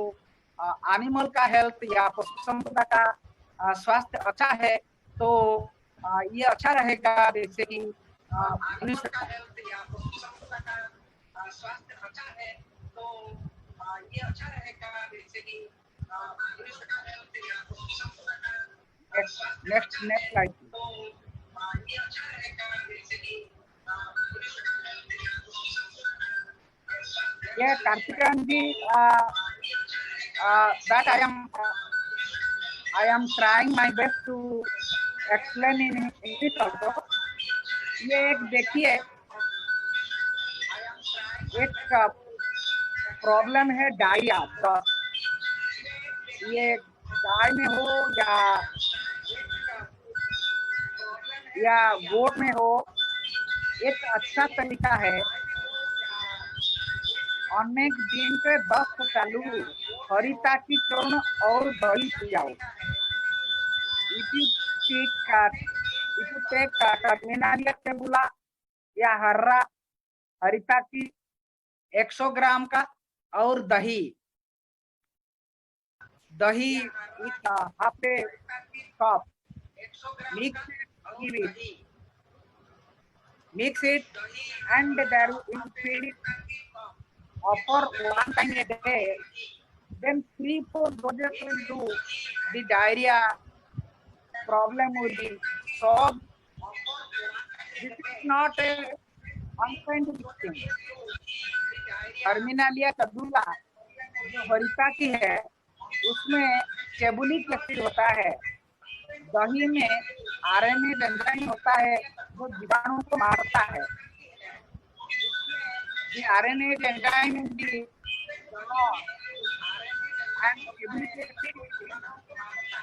एनिमल का हेल्थ या पशु संपदा का स्वास्थ्य अच्छा है तो ये अच्छा रहेगा, जैसे कि मनुष्य का हेल्थ या पशु संपदा का स्वास्थ्य अच्छा है तो ये अच्छा रहेगा, जैसे कि मनुष्य का हेल्थ या पशु संपदा का नेक्स्ट स्लाइड। तो ये अच्छा रहेगा, जैसे कि मनुष्य का हेल्थ या पशु संपदा का स्वास्थ्य। ये कार्तिकेयन जी, that I am trying my best to explain in English also. ये एक देखिए एक प्रॉब्लम है डायरिया, ये गाय में हो या गोट में हो, एक अच्छा तरीका है अनेक दिन के 10 चालू हरिता की चूर्ण और दही पियाओ। If you take टर्मिनालिया टेबुला या हर्रा हरिता की 100 ग्राम का और दही with half a cup, mix it and there will be offer one time a day, then 3-4 doses will do, the diarrhea problem will be solved. This is not a unscientific thing. Terminalia chebula जो हरिता की है उसमें चेबुलिक acid होता है, दही में RNA enzyme होता है जो जीवाणु को मारता है। The RNA enzyme in the and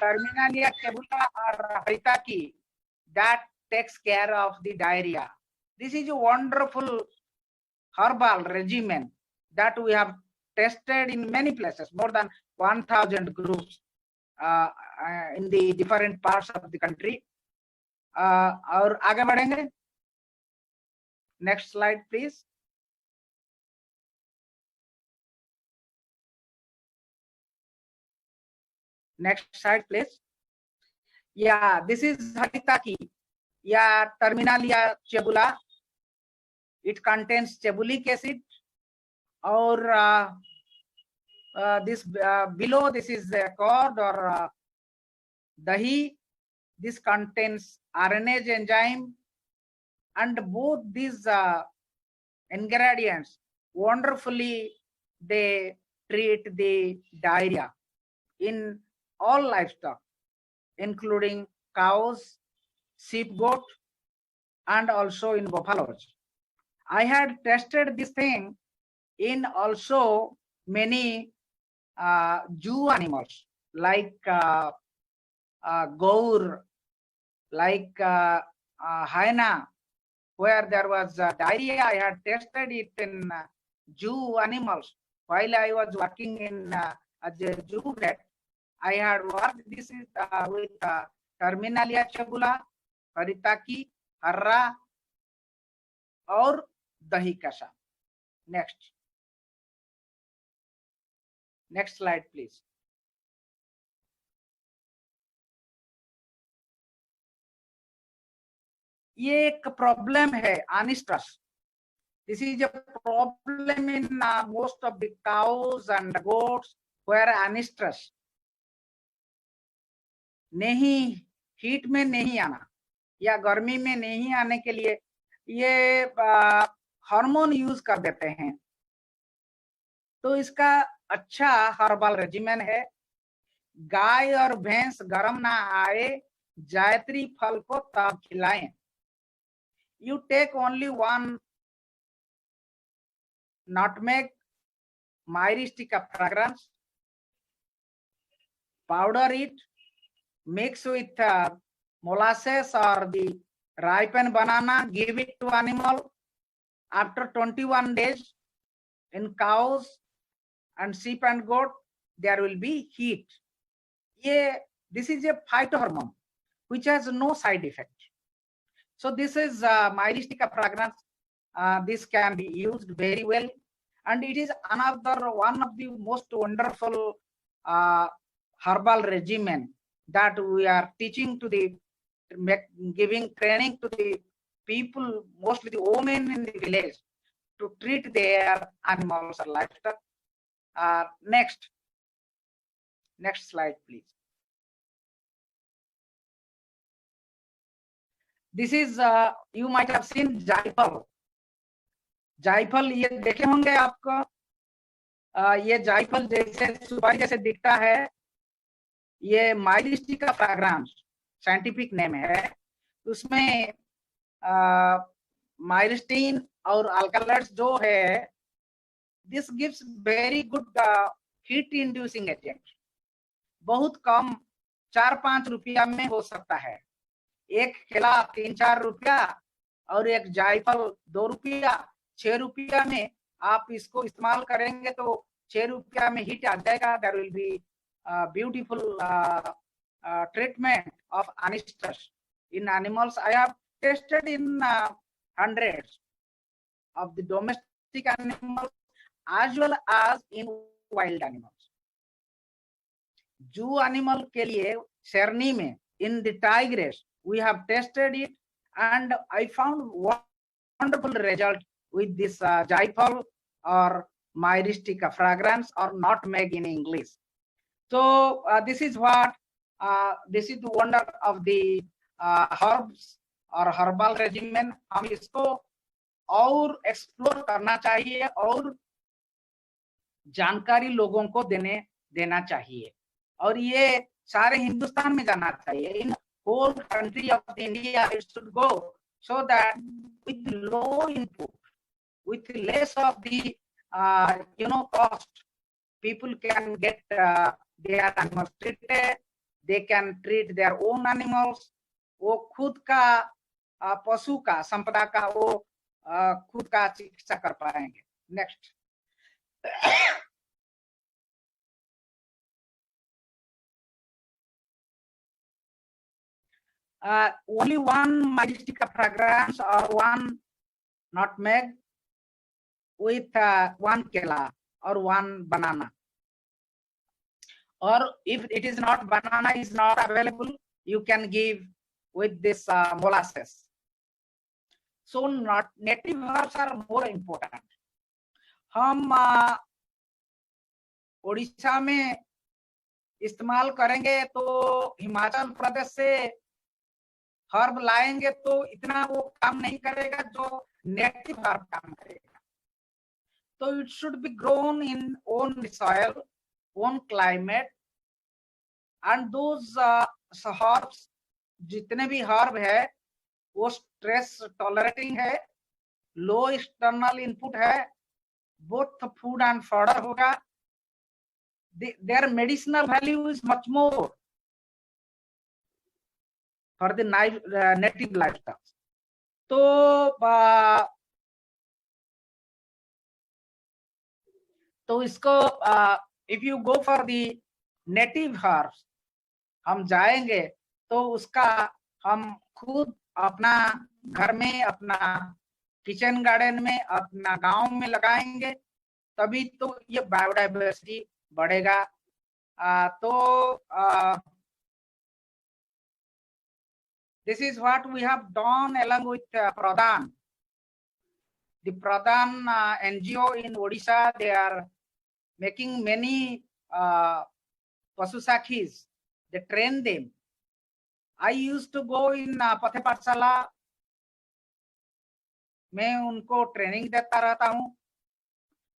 Terminalia tabula or haritaki that takes care of the diarrhea. This is a wonderful herbal regimen that we have tested in many places, more than 1,000 groups in the different parts of the country. और आगे बढ़ेंगे, next slide please. Next slide please. Yeah, this is haritaki, yeah, Terminalia cebula. It contains cebulic acid, or this below this is curd or dahi. This contains RNase enzyme, and both these ingredients wonderfully they treat the diarrhea in all livestock, including cows, sheep, goat, and also in buffaloes. I had tested this thing in also many zoo animals like gaur, like hyena, where there was diarrhea. I had tested it in zoo animals while I was working in as a zoo vet. I had worked this is with Terminalia cebula, haritaki, harra, और दही कषा. Next slide please. ये एक problem है अनिस्ट्रस. This is a problem in most of the cows and goats where अनिस्ट्रस नहीं, heat में नहीं आना या गर्मी में नहीं आने के लिए ये हार्मोन यूज कर देते हैं. तो इसका अच्छा हर्बल रेजिमेन है. गाय और भैंस गर्म ना आए, जायत्री फल को तब खिलाएं. You take only 1 nutmeg, myristica fragrans, powder it, mix with molasses or the ripened banana, give it to animal. After 21 days, in cows and sheep and goat, there will be heat. This is a phytohormone which has no side effect. So this is myristica fragrans. This can be used very well, and it is one of the most wonderful herbal regimen that we are teaching to the giving training to the people, mostly the women in the village, to treat their animals or livestock. Next slide please. This is you might have seen जायफल. जायफल ये देखे होंगे आपको. ये जायफल जैसे सुपारी जैसे दिखता है. ये myristica fragrans साइंटिफिक नेम है. उसमें माइरिस्टीन और अल्कलॉइड्स जो है this gives very good heat inducing agent. बहुत कम 4-5 रुपया में हो सकता है। एक केला 3-4 रुपया और एक जायफल 2 रुपया, 6 रुपया में आप इसको इस्तेमाल करेंगे तो 6 रुपया में हीट आ जाएगा। There will be beautiful treatment of anistus in animals. I have tested in hundreds of the domestic animals as well as in wild animals. Zoo animal के लिए शेरनी में in the tigress we have tested it and I found wonderful result with this jaifal or myristica fragrance or nutmeg in English. So this is what this is the wonder of the herbs और herbal regimen. हम इसको और explore करना चाहिए और जानकारी लोगों को देना चाहिए और ये सारे हिंदुस्तान में जाना चाहिए। In whole country of India it should go so that with low input, with less of the cost, people can get their animals treated. They can treat their own animals. वो खुद का पशु का संपदा का वो खुद का चिकित्सा कर पाएंगे। Next, only one myristica fragrance or one nutmeg with one kela or one banana, or if it is not, banana is not available, you can give with this molasses. So not native herbs are more important. हम ओडिशा में इस्तेमाल करेंगे तो हिमाचल प्रदेश से herb लाएंगे तो इतना वो काम नहीं करेगा जो नेटिव हर्ब काम करेगा। तो it should be grown in own soil, own climate, and those herbs, जितने भी हर्ब है वो स्ट्रेस टॉलरेटिंग है, लो एक्सटर्नल इनपुट है, बोथ फूड एंड फॉडर होगा। Their medicinal value is much more for the native lifestyle. तो इसको if you go for the native herbs, हम जाएंगे तो उसका हम खुद अपना घर में, अपना किचन गार्डन में, अपना गांव में लगाएंगे तभी तो ये बायोडाइवर्सिटी बढ़ेगा। This is what we have done along with Pradhan. The Pradhan NGO in Odisha, they are making many Pasu Sakhis. They train them. I used to go in Pathe Pathshala. मैं उनको training देता रहता हूँ।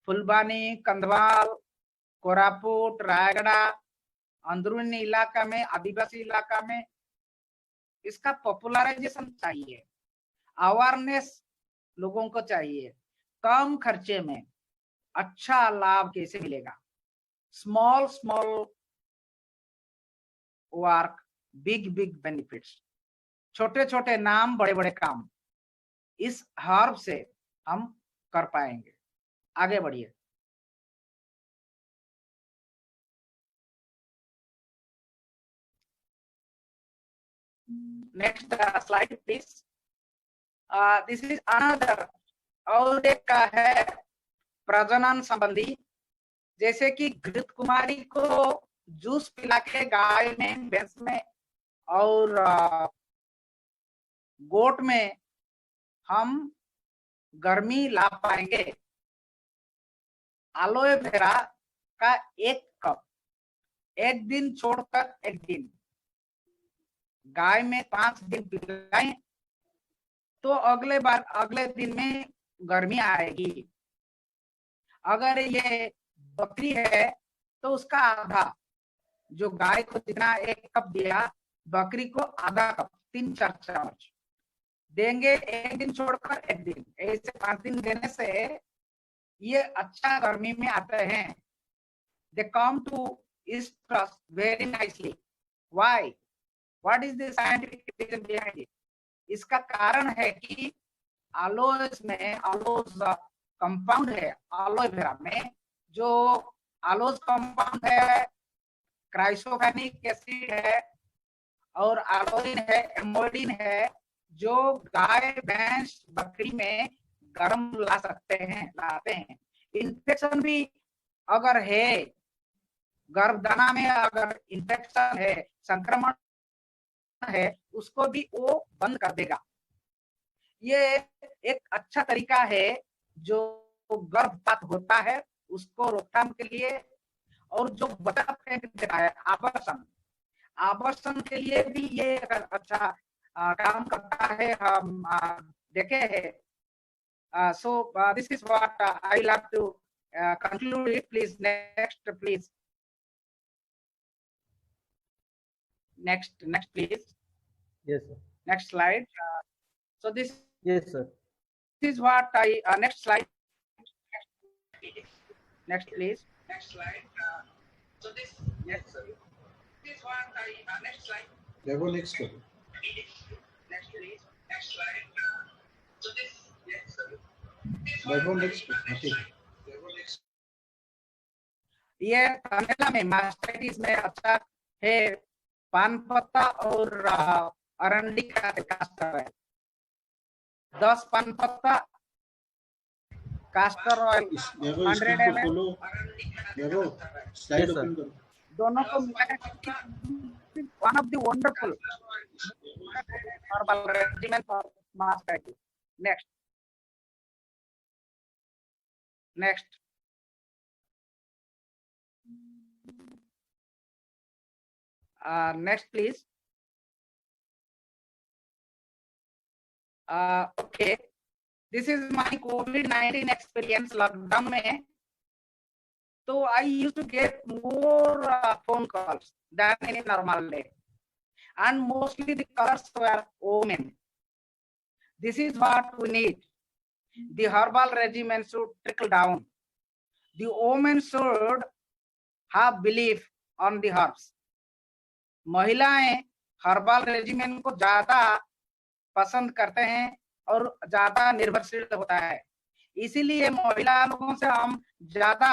फुलबानी, कंधमाल, कोरापुट, रायगढ़, अंदरूनी इलाका में, आदिवासी इलाका में इसका पॉपुलराइजेशन चाहिए, अवेयरनेस लोगों को चाहिए। कम खर्चे में अच्छा लाभ कैसे मिलेगा? Small work, big benefits. छोटे छोटे नाम, बड़े बड़े काम, इस हर्ब से हम कर पाएंगे। आगे बढ़िए। Next slide please. This is another, और एक है प्रजनन संबंधी, जैसे कि घृत कुमारी को जूस पिला के गाय में, भैंस में और गोट में हम गर्मी ला पाएंगे। एलोए वेरा का 1 कप एक दिन छोड़कर एक दिन गाय में 5 दिन पिलाएं तो अगले दिन में गर्मी आएगी। अगर ये बकरी है तो उसका आधा, जो गाय को जितना 1 कप दिया, बकरी को आधा कप, 3-4 चम्मच देंगे एक दिन छोड़कर एक दिन। ऐसे 5 दिन देने से ये अच्छा गर्मी में आते हैं. They come to East Coast very nicely. Why? What is the scientific reason behind it? इसका कारण है कि आलोज में आलोज कंपाउंड है, एलोवेरा में जो आलोज कंपाउंड है, क्राइसोफेनिक एसिड है और आलोइन है, एमोडिन है, जो गाय भैंस बकरी में गर्म ला सकते हैं, लाते हैं. इन्फेक्शन भी अगर है, गर्भदाना में अगर इन्फेक्शन है, संक्रमण है, उसको भी वो बंद कर देगा. ये एक अच्छा तरीका है जो गर्भपात होता है उसको रोकथाम के लिए, और जो बच्चा फेंक देता है आवर्षण, आवर्षण के लिए भी ये अच्छा काम करता है, हम देखे हैं. So this is what I will have to conclude it. Please next, please. Next, please. Yes, sir. Next slide. So this Yes, sir. is what I next slide. Next, please. Next slide. So this yes, sir. This is what I next slide. देखो next करो. Next, please. Next slide. So this yes, sir. देखो next. Okay. ये कनेला में mastitis में अच्छा है पान पत्ता और अरंडी का कास्टर है. 10 पान पत्ता, कास्टर ऑयल देखो 100 स्क्रीन को ml, खोलो. देखो स्लाइड Yes, sir. ओपन करो. दोनों को मिलाकर one of the wonderful herbal regimen for mastitis. Next. Next. Next, please. Okay. This is my COVID-19 experience lockdown में. So I used to get more phone calls than any normal day, and mostly the callers were women. This is what we need. The herbal regimen should trickle down. The women should have belief on the herbs. महिलाएं herbal regimen को ज्यादा पसंद करते हैं और ज्यादा निर्भरशील होता है. इसीलिए महिला लोगों से हम ज्यादा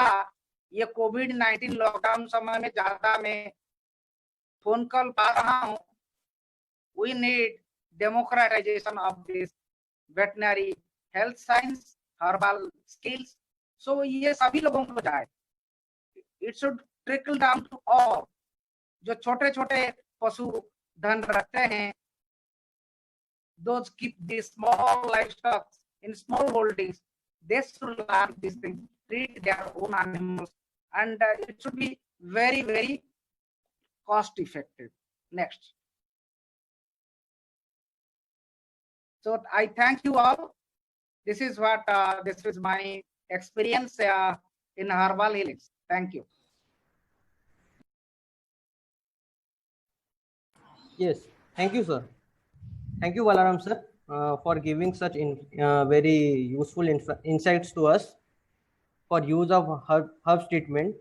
ये कोविड-19 लॉकडाउन समय में ज्यादा मैं फोन कॉल पा रहा हूँ. We need democratization of this veterinary health science, herbal skills. So ये सभी लोगों को जाए. It should trickle down to all. जो छोटे छोटे पशु धन रखते हैं, those keep these small livestock in small holdings, they should learn these things, treat their own animals, and it should be very, very cost effective. Next. So I thank you all. This is what this is my experience in herbal healings. Thank you. Yes, thank you, sir. Thank you, Balaram sir, for giving such very useful insights to us for use of herbs treatment.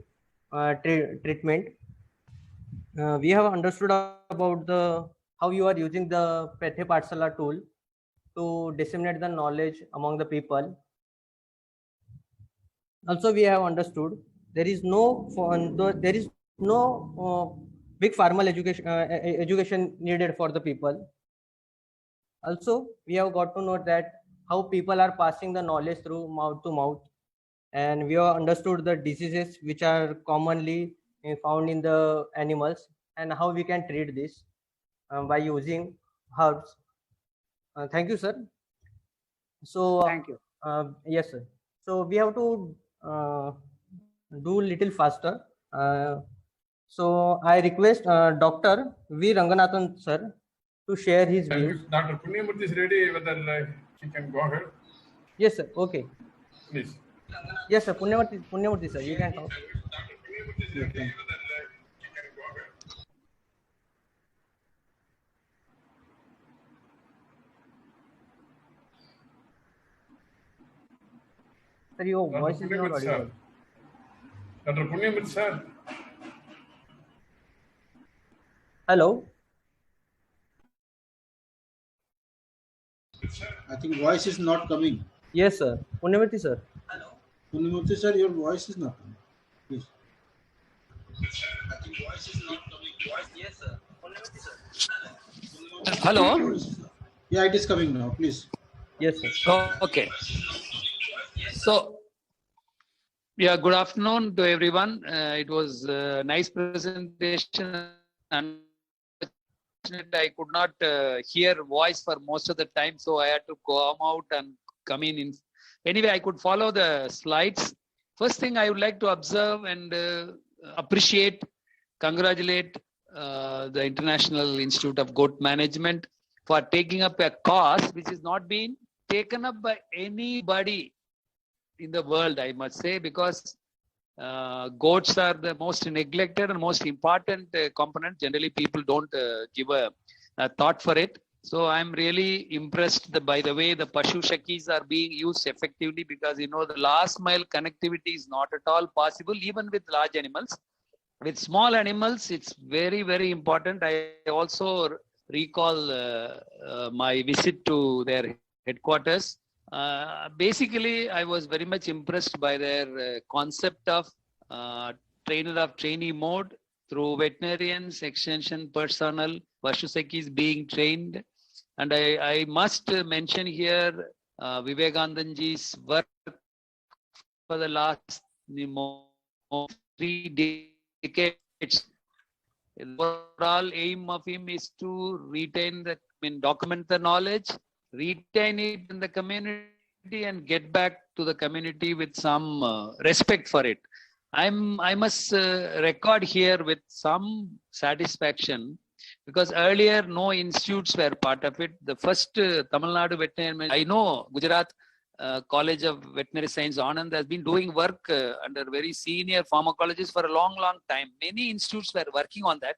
We have understood about how you are using the Pathe Pathshala tool to disseminate the knowledge among the people. Also, we have understood there is no big formal education needed for the people. Also, we have got to know that how people are passing the knowledge through mouth to mouth, and we have understood the diseases which are commonly found in the animals and how we can treat this by using herbs. Thank you, sir. So Thank you. yes, sir. So we have to do little faster. So I request Dr. V. Ranganathan sir to share his views. If Dr. Punyamurthy is ready, whether he can go ahead, Yes, sir. Okay. please. Yes, sir. Punyamurthy sir, you can talk. Dr. Punyamurthy is ready, whether he can go ahead. Sir, your Dr. voice is not Punyamit, sir. audible. Dr. Punyamit, sir. Hello. I think voice is not coming. Yes, sir. Punyamiti, sir. Punimurthy sir, your voice is not coming. Please. Hello. Yeah, it is coming now. Please. Yes, sir. Oh, okay. So, yeah, good afternoon to everyone. It was a nice presentation. Unfortunately, I could not hear voice for most of the time, so I had to come out and come in. Anyway, I could follow the slides. First thing I would like to observe and appreciate, congratulate the International Institute of Goat Management for taking up a cause which is not being taken up by anybody in the world, I must say, because goats are the most neglected and most important component. Generally, people don't give a thought for it. So I'm really impressed by the way the Pashu Shakis are being used effectively, because the last mile connectivity is not at all possible even with large animals. With small animals, it's very, very important. I also recall my visit to their headquarters. Basically, I was very much impressed by their concept of trainer of trainee mode through veterinarians, extension personnel, Vashusakis being trained. And I must mention here Vivekanandaji's work for the last 3 decades. The overall aim of him is to retain document the knowledge, retain it in the community, and get back to the community with some respect for it. I must record here with some satisfaction, because earlier no institutes were part of it. The first Tamil Nadu veterinary, I know Gujarat College of Veterinary Science Anand has been doing work under very senior pharmacologists for a long time. Many institutes were working on that.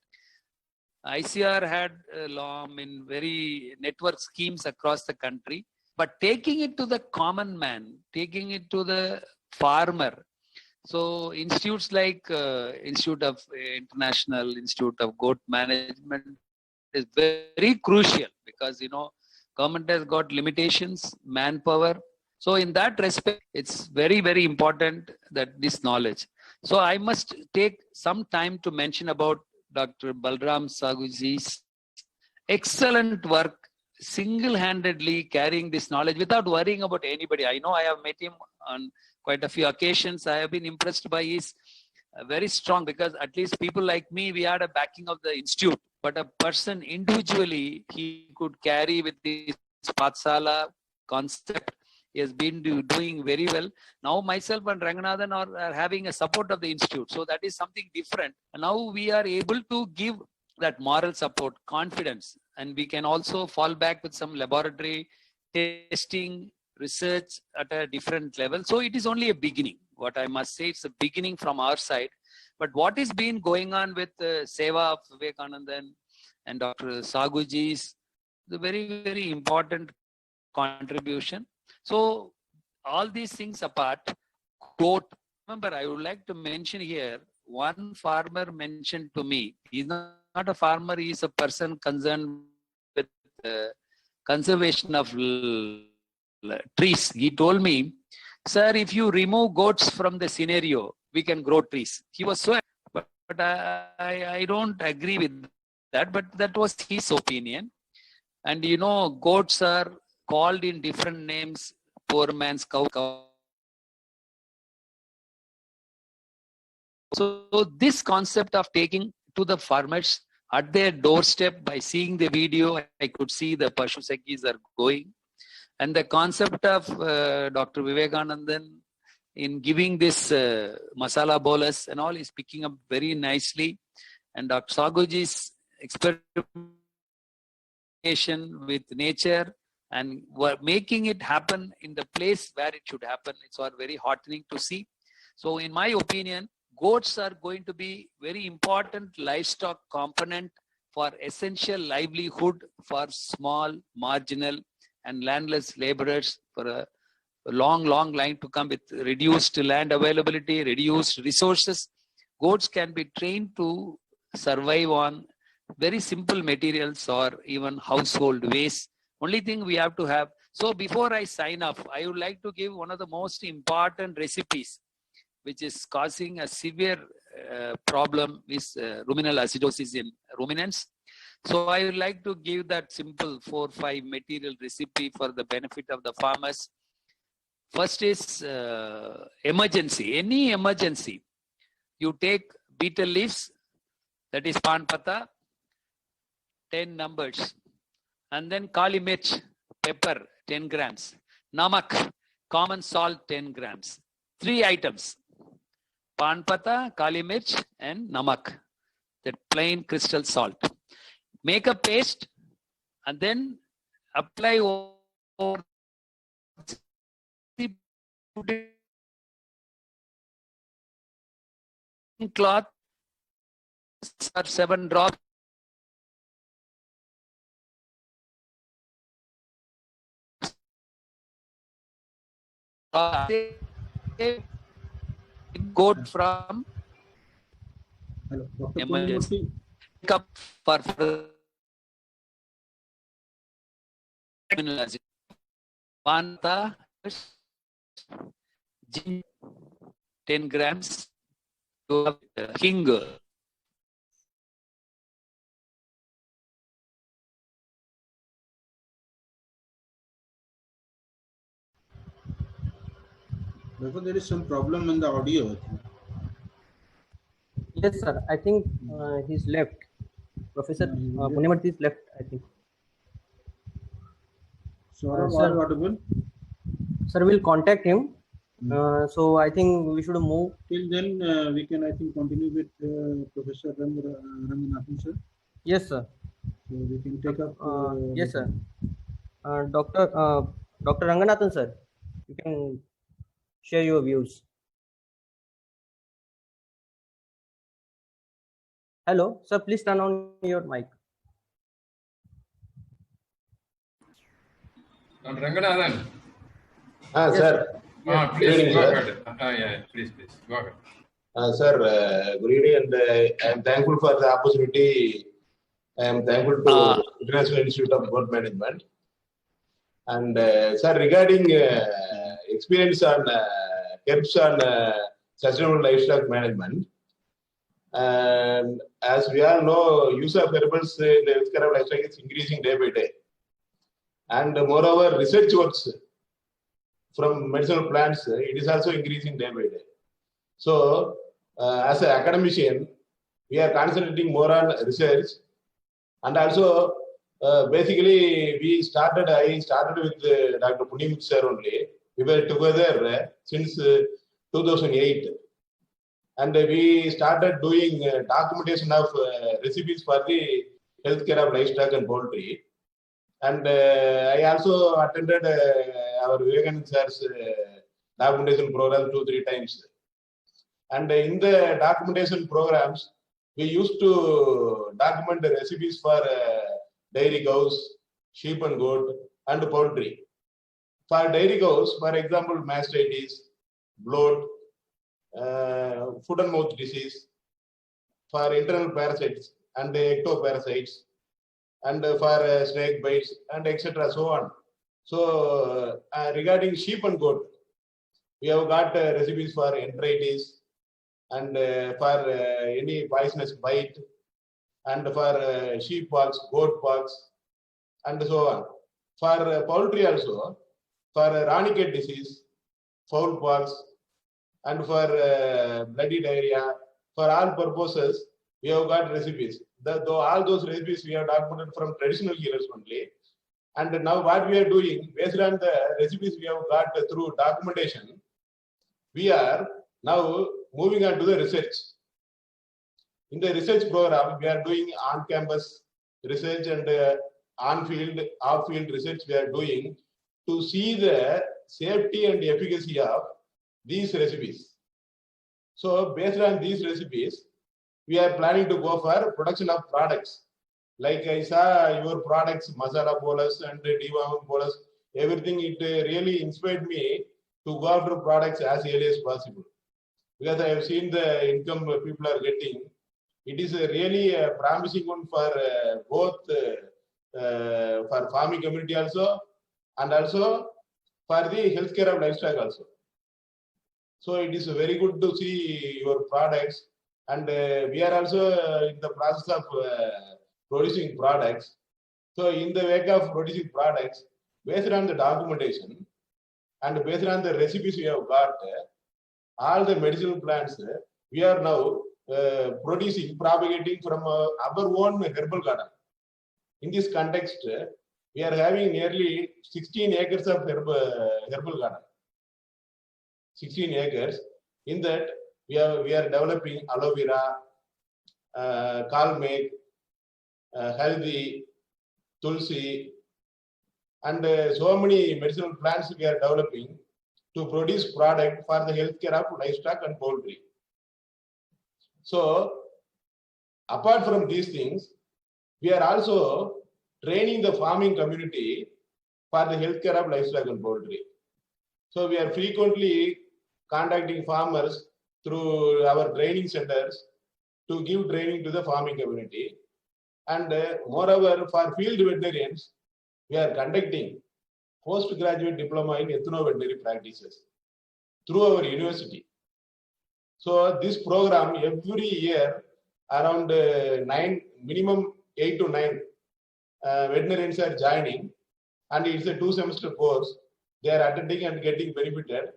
ICR had very network schemes across the country, but taking it to the common man, taking it to the farmer. So institutes like International Institute of Goat Management is very crucial, because government has got limitations, manpower. So in that respect, it's very, very important that this knowledge. So I must take some time to mention about Dr. Balram Saguji's excellent work, single-handedly carrying this knowledge without worrying about anybody. I know I have met him on quite a few occasions. I have been impressed by his very strong, because at least people like me, we had a backing of the institute, but a person individually, he could carry with this Pathsala concept. He has been doing very well. Now myself and Ranganathan are having a support of the institute. So that is something different. And now we are able to give that moral support, confidence, and we can also fall back with some laboratory testing, research at a different level. So it is only a beginning. What I must say, it's a beginning from our side. But what is been going on with Seva of Vivekanandan and Dr. Saguji's, the very, very important contribution. So all these things apart, quote, remember, I would like to mention here, one farmer mentioned to me, he's not a farmer, he is a person concerned with conservation of trees. He told me, sir, if you remove goats from the scenario, we can grow trees. He was so, but I don't agree with that, but that was his opinion. And goats are called in different names, poor man's cow. So this concept of taking to the farmers at their doorstep, by seeing the video, I could see the Pashu Sakis are going. And the concept of Dr. Vivekanandan in giving this masala bolus and all is picking up very nicely. And Dr. Saguji's experimentation with nature and making it happen in the place where it should happen, it's all very heartening to see. So in my opinion, goats are going to be very important livestock component for essential livelihood for small, marginal and landless laborers, for long line to come with reduced land availability, reduced resources. Goats can be trained to survive on very simple materials or even household waste. Only thing we have to have. So before I sign off, I would like to give one of the most important recipes, which is causing a severe problem with ruminal acidosis in ruminants. So I would like to give that simple 4-5 material recipe for the benefit of the farmers. First is emergency. Any emergency, you take betel leaves, that is pan pata, 10 numbers, and then kali mirch, pepper, 10 grams, namak, common salt, 10 grams. 3 items, pan pata, kali mirch, and namak, that plain crystal salt. Make a paste and then apply over the cloth or 7 drops. Goat from Hello, Dr. emergency. Purnamurthy. Up for Panta, 10 grams, hing. Therefore, there is some problem in the audio. I think. Yes, sir. I think he's left. Professor Purnamurthy is left, I think. Saurabh, sir. are you audible? Sir, we'll contact him. So I think we should move. Till then, we can, I think, continue with Professor Ranganathan, sir. Yes, sir. So we can take up. Yes, sir. Dr. Ranganathan, sir, you can share your views. Hello, sir, please turn on your mic. Dr. Ranganathan. Yes, Sir. Please evening, go sir. ahead. Yeah, please, go ahead. Sir, good evening, and I am thankful for the opportunity. I am thankful to International Institute of Goat Management. And sir, regarding experience on tips on sustainable livestock management, and as we all know, use of herbals in the healthcare of livestock is increasing day by day. And moreover, research works from medicinal plants, it is also increasing day by day. So, as an academician, we are concentrating more on research, and also basically I started with Dr. Purnamurthy sir only. We were together since 2008, and we started doing documentation of recipes for the healthcare of livestock and poultry. And I also attended our Vivekanand sir's documentation program 2-3 times. And in the documentation programs, we used to document the recipes for dairy cows, sheep and goat, and poultry. For dairy cows, for example, mastitis, bloat, foot and mouth disease, for internal parasites and ectoparasites, and for snake bites, and etc. so on. So regarding sheep and goat, we have got recipes for enteritis, and for any poisonous bite, and for sheep pox, goat pox, and so on. For poultry also, for Ranicate disease, fowl pox, and for bloody diarrhea, for all purposes, we have got recipes. Though all those recipes we have documented from traditional healers only. And now what we are doing, based on the recipes we have got through documentation, we are now moving on to the research. In the research program, we are doing on-campus research and on-field, off-field research we are doing to see the safety and efficacy of these recipes. So based on these recipes, we are planning to go for production of products. Like I saw your products, masala bolus and deworming bolus, everything, it really inspired me to go after products as early as possible. Because I have seen the income people are getting, it is really a promising one for both for farming community also, and also for the healthcare of livestock also. So it is very good to see your products, and we are also in the process of producing products. So in the wake of producing products, based on the documentation and based on the recipes we have got, all the medicinal plants we are now producing, propagating from our own herbal garden. In this context, we are having nearly 16 acres of herbal garden. 16 acres. In that, we are developing aloe vera, kalmek, haldi, tulsi, and so many medicinal plants we are developing to produce product for the healthcare of livestock and poultry. So, apart from these things, we are also training the farming community for the healthcare of livestock and poultry. So, we are frequently contacting farmers through our training centers to give training to the farming community. And moreover, for field veterinarians, we are conducting postgraduate diploma in ethno-veterinary practices through our university. So this program every year around minimum 8 to 9 veterinarians are joining, and it's a 2-semester course. They are attending and getting benefited.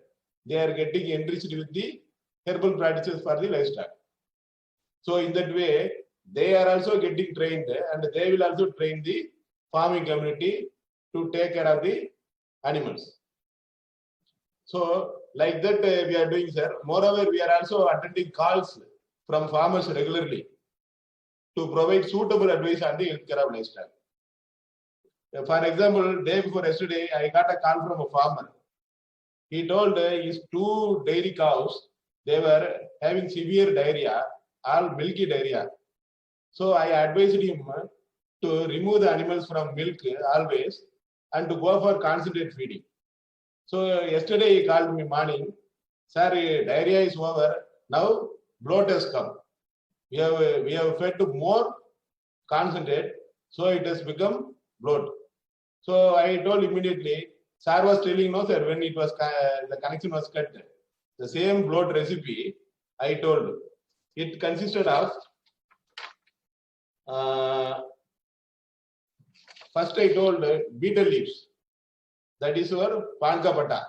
They are getting enriched with the herbal practices for the livestock. So in that way, they are also getting trained, and they will also train the farming community to take care of the animals. So like that we are doing, sir. Moreover, we are also attending calls from farmers regularly to provide suitable advice on the healthcare of livestock. For example, day before yesterday, I got a call from a farmer. He told his 2 dairy cows, they were having severe diarrhea, all milky diarrhea. So I advised him to remove the animals from milk always and to go for concentrate feeding. So yesterday he called me morning, sir, diarrhea is over, now bloat has come. We have fed more concentrate, so it has become bloat. So I told immediately, sir was telling, no sir, when it was the connection was cut, the same bloat recipe I told. It consisted of first I told betel leaves, that is your pankapata,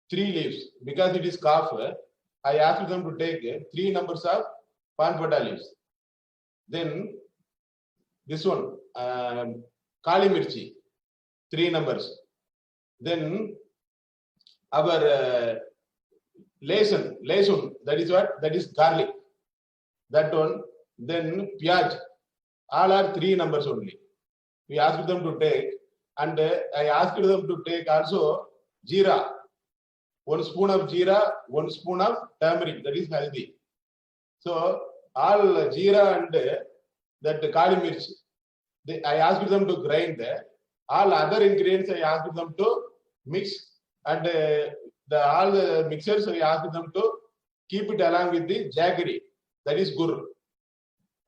3 leaves. Because it is cough, I asked them to take 3 numbers of pankapata leaves. Then this one, kali mirchi, 3 numbers. Then our lesun, that is what? That is garlic. That one. Then piyaj, all are 3 numbers only. We asked them to take, and I asked them to take also jeera, 1 spoon of jeera, 1 spoon of turmeric, that is haldi. So all jeera and that kali mirch, I asked them to grind. All other ingredients I asked them to mix, and all the mixers I asked them to keep it along with the jaggery, that is gur.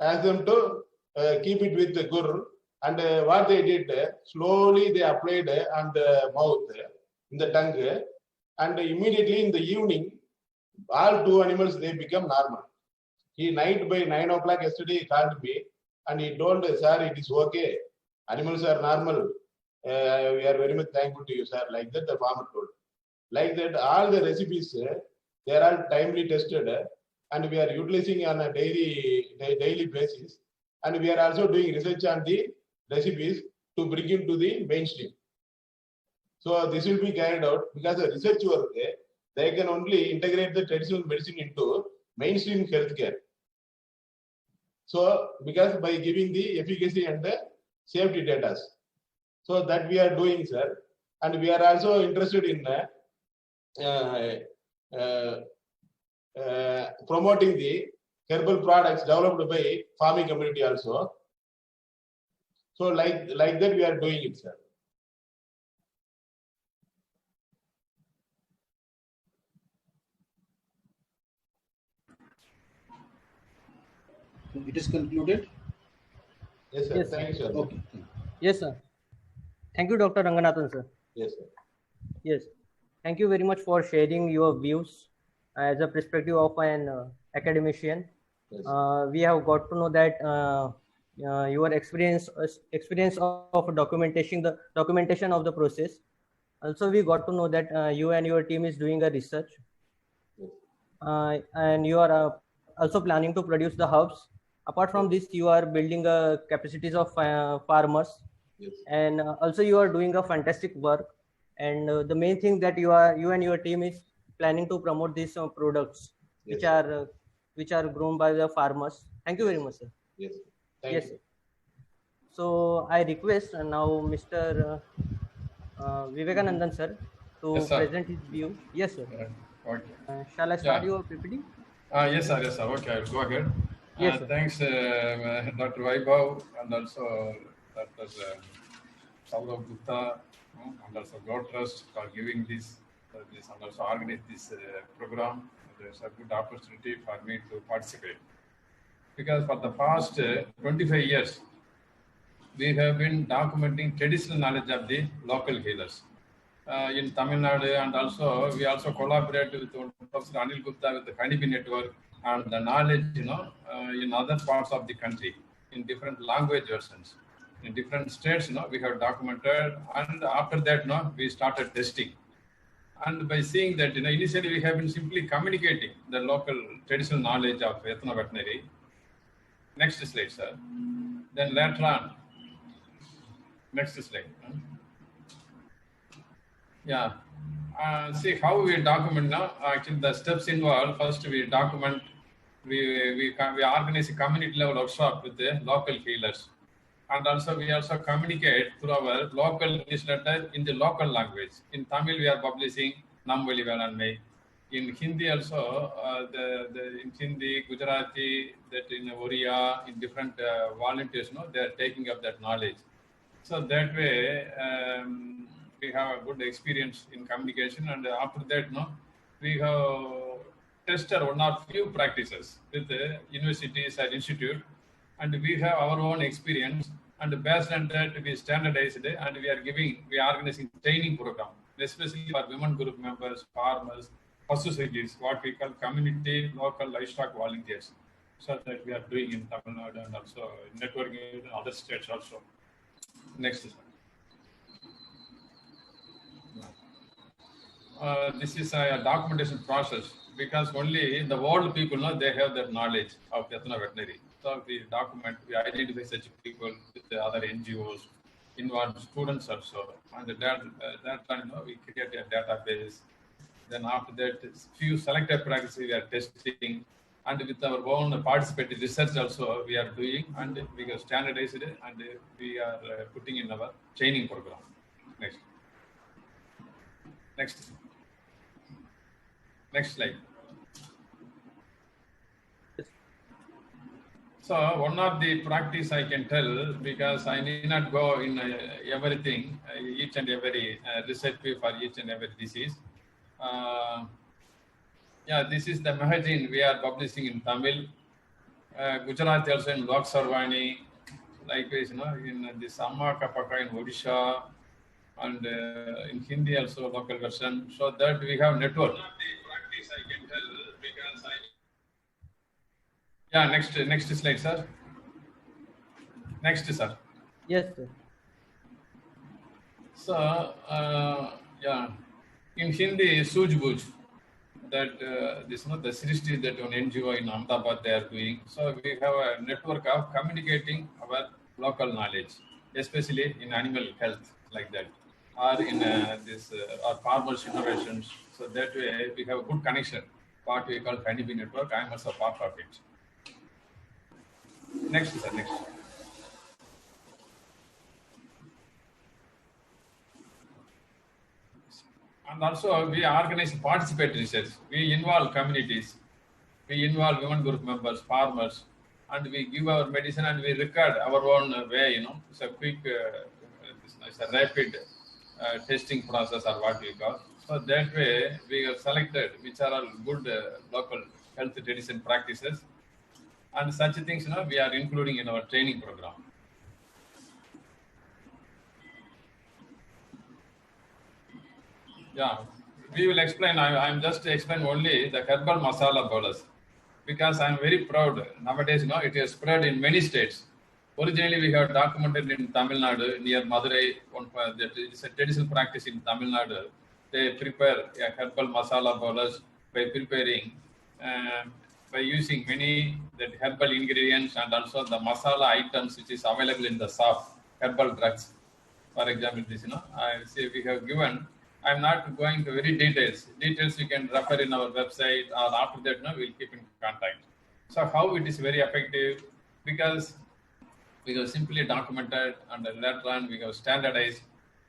I asked them to keep it with the gur, and what they did, slowly they applied on the mouth, in the tongue, and immediately in the evening, all 2 animals, they become normal. He night by 9 o'clock yesterday he called me, and he told, sir, it is okay, animals are normal. We are very much thankful to you, sir. Like that the farmer told. Like that, all the recipes, they are all timely tested, and we are utilizing on a daily basis, and we are also doing research on the recipes to bring into the mainstream. So this will be carried out because the research work, they can only integrate the traditional medicine into mainstream healthcare. So because by giving the efficacy and the safety data. So that we are doing, sir, and we are also interested in promoting the herbal products developed by farming community also. So like that we are doing it, sir. It is concluded. Yes, sir. Yes, Thanks, sir. Okay. Yes, sir. Thank you, Dr. Ranganathan, sir. Yes, sir. Yes. Thank you very much for sharing your views as a perspective of an academician. Yes. We have got to know that your experience of documentation of the process. Also, we got to know that you and your team is doing a research, Yes. and you are also planning to produce the hubs. Apart from this, you are building capacities of farmers, Yes. and also you are doing a fantastic work. And the main thing that you and your team is planning to promote these products, Yes, which are grown by the farmers. Thank you very much, sir. Yes. Thank Yes, you. sir. So I request now Mr. Vivekanandan sir to Yes, sir. present his view. Yes, sir. Okay. Shall I start Yeah. your PPT? Yes, sir. Yes, sir. Okay, I'll go ahead. Yes, sir. Thanks, Dr. Vaibhav, and also Dr. Saurav Gupta, and also God Trust for giving this and also organize this program. There's a good opportunity for me to participate. Because for the past 25 years, we have been documenting traditional knowledge of the local healers. In Tamil Nadu, and also we also collaborate with Professor Anil Gupta with the Honeybee Network and the knowledge, in other parts of the country in different language versions. In different states, we have documented, and after that, we started testing. And by seeing that, initially we have been simply communicating the local traditional knowledge of ethnoveterinary. Next slide, sir. Then later on, next slide. Yeah. See how we document now. Actually, the steps involved. First, we document. We organize a community level workshop with the local healers, and also we also communicate through our local newsletter in the local language. In Tamil, we are publishing Namvali Velanmai. In Hindi also, in Hindi, Gujarati, that in Oriya, in different volunteers, they are taking up that knowledge. So that way, we have a good experience in communication, and after that, we have tested one or few practices with the universities and institute, and we have our own experience, and based on that, we standardized it, and we are organizing training program, especially for women group members, farmers, societies, what we call community local livestock volunteers. So that we are doing in Tamil Nadu and also networking in other states also. Next slide. This is a documentation process, because only the world people they have that knowledge of ethnoveterinary. So we document, we identify such people with the other NGOs, involve students also, and that time we create a database. Then after that, few selected practices we are testing, and with our own participative research also we are doing, and we have standardized it, and we are putting in our training program. Next slide. So one of the practice I can tell, because I need not go in everything, each and every recipe for each and every disease. This is the magazine we are publishing in Tamil, Gujarati also in Lok Sarvani, likewise, in the Amma Kapaka in Odisha, and in Hindi also local version. So that we have network. Practice I can tell, because next slide, sir. Next, sir. Yes, sir. So in Hindi, Sujbuj, that the Srishti that one NGO in Ahmedabad they are doing. So we have a network of communicating our local knowledge, especially in animal health, like that, or in our farmers' innovations. So that way we have a good connection. What we call Honeybee Network. I am also part of it. Next, sir. Next. And also we organize participatory research. We involve communities. We involve women group members, farmers, and we give our medicine and we record our own way, It's a quick, it's a rapid testing process, or what we call. So that way we have selected which are all good local health tradition practices. and such things, we are including in our training program. Yeah, we will explain. I'm just explain only the herbal masala bowlers, because I'm very proud nowadays. It is spread in many states. Originally, we have documented in Tamil Nadu near Madurai. That is a traditional practice in Tamil Nadu. They prepare herbal masala bowlers by preparing, by using many that herbal ingredients and also the masala items which is available in the shop, herbal drugs. For example, this, I say we have given. I'm not going to very details. Details you can refer in our website, or after that, we'll keep in contact. So how it is very effective, because we have simply documented, and later on we have standardized,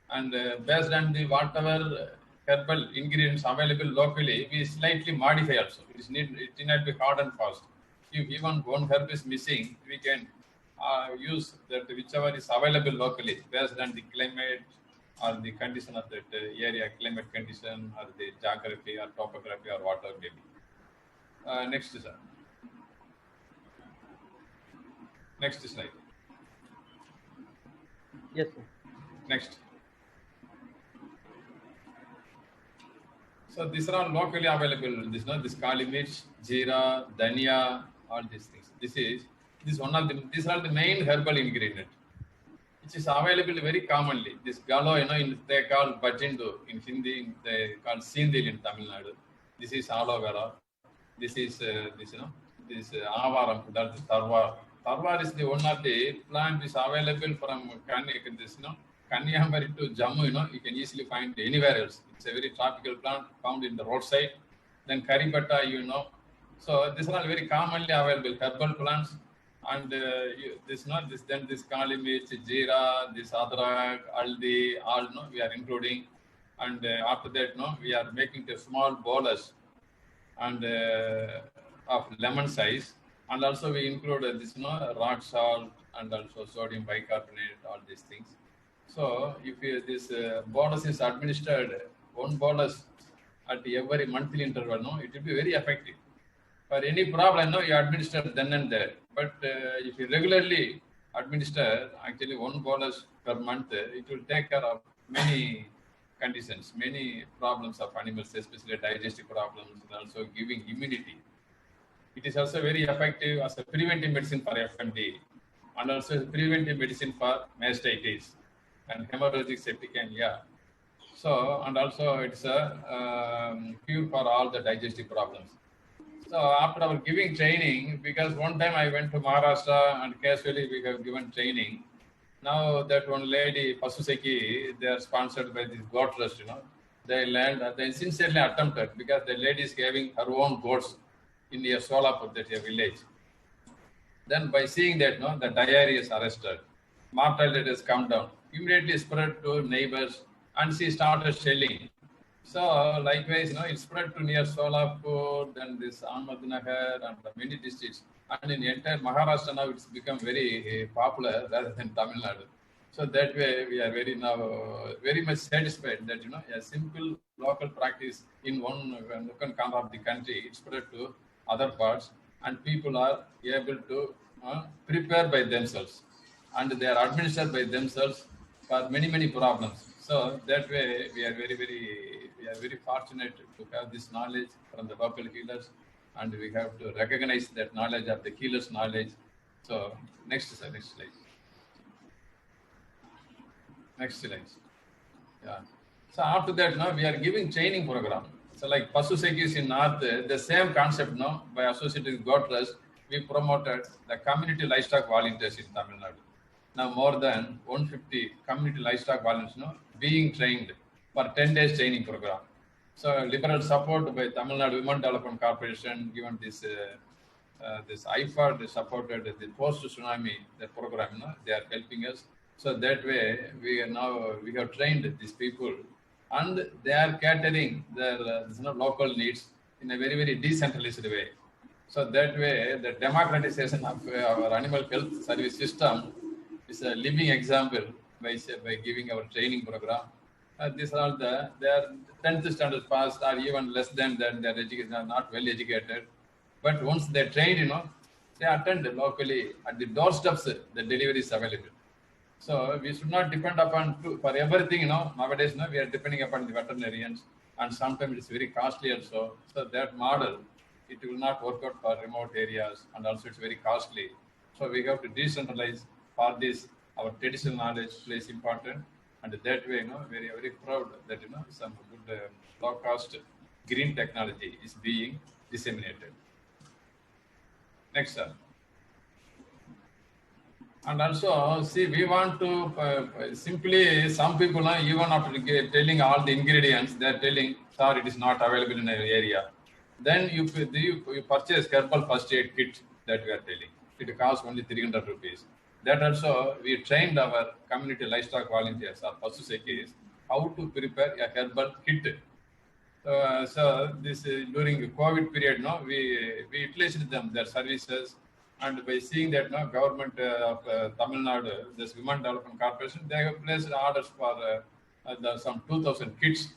and based on the whatever herbal ingredients available locally, we slightly modify also. It need not be hard and fast. If even one herb is missing, we can use that whichever is available locally based on the climate or the condition of that area, climate condition, or the geography or topography or whatever may be. Next, sir. Next slide. Yes, sir. Next. So these are all locally available. This kali mirch, jeera, dhania, all these things. These are the main herbal ingredient, which is available very commonly. This galo, they call bajindu in Hindi, they call sindil in Tamil Nadu. This is aloe vera. This is this avaram, that is tarwar. Tarwar is the one of the plant is available from Kanyakumari to Jammu. You can easily find anywhere else. It's a very tropical plant found in the roadside. Then karipata, So these are all very commonly available herbal plants. And this kali mirch, jeera, this adrak, haldi, all we are including. And after that, we are making the small bolus and of lemon size. And also we include this rock salt and also sodium bicarbonate, all these things. So if this bolus is administered, one bolus at every monthly interval, it will be very effective. For any problem, you administer then and there. But if you regularly administer, actually one bolus per month, it will take care of many conditions, many problems of animals, especially digestive problems, and also giving immunity. It is also very effective as a preventive medicine for FMD, and also preventive medicine for mastitis and hemorrhagic septic anemia. So, and also it's a cure for all the digestive problems. So after our giving training, because one time I went to Maharashtra and casually we have given training. Now that one lady, Pasuseki, they are sponsored by this goat trust, They learned, they sincerely attempted, because the lady is having her own goats in near Solapur, that village. Then by seeing that, the diarrhea is arrested. Mortality has come down. Immediately spread to neighbors, and she started selling. So likewise, it spread to near Solapur, then this Ahmednagar and many districts. And in entire Maharashtra now it's become very popular rather than Tamil Nadu. So that way we are very much satisfied that a simple local practice in one corner of the country, it's spread to other parts, and people are able to prepare by themselves, and they are administered by themselves for many problems. So that way we are very fortunate to have this knowledge from the local healers, and we have to recognize that knowledge of the healers' knowledge. So next slide. Next slide. Yeah. So after that, we are giving training program. So like Pasuseki is in North, the same concept by associated with God Trust, we promoted the community livestock volunteers in Tamil Nadu. Now more than 150 community livestock volunteers being trained for 10 days training program. So liberal support by Tamil Nadu Women Development Corporation, given this IFA, they supported the post-tsunami program. They are helping us. So that way we have trained these people, and they are catering their local needs in a very decentralized way. So that way the democratization of our animal health service system is a living example by giving our training program. These are all they are 10th standard passed or even less than that. They are not well educated, but once they trained, they attend locally at the doorsteps. The delivery is available. So we should not depend upon for everything. Nowadays, we are depending upon the veterinarians, and sometimes it's very costly also. So that model, it will not work out for remote areas, and also it's very costly. So we have to decentralize. For this, our traditional knowledge plays important, and that way, we are very proud that some good low-cost green technology is being disseminated. Next, sir. And also, see, we want to simply, some people, even after telling all the ingredients, they're telling, sir, it is not available in our area. Then you purchase herbal first aid kit that we are telling. It costs only 300 rupees. That also, we trained our community livestock volunteers, our Pasu Sekis, how to prepare a herbal kit. So this during the COVID period, we utilized them, their services, and by seeing that government of Tamil Nadu, this Women Development Corporation, they have placed orders for some 2,000 kits,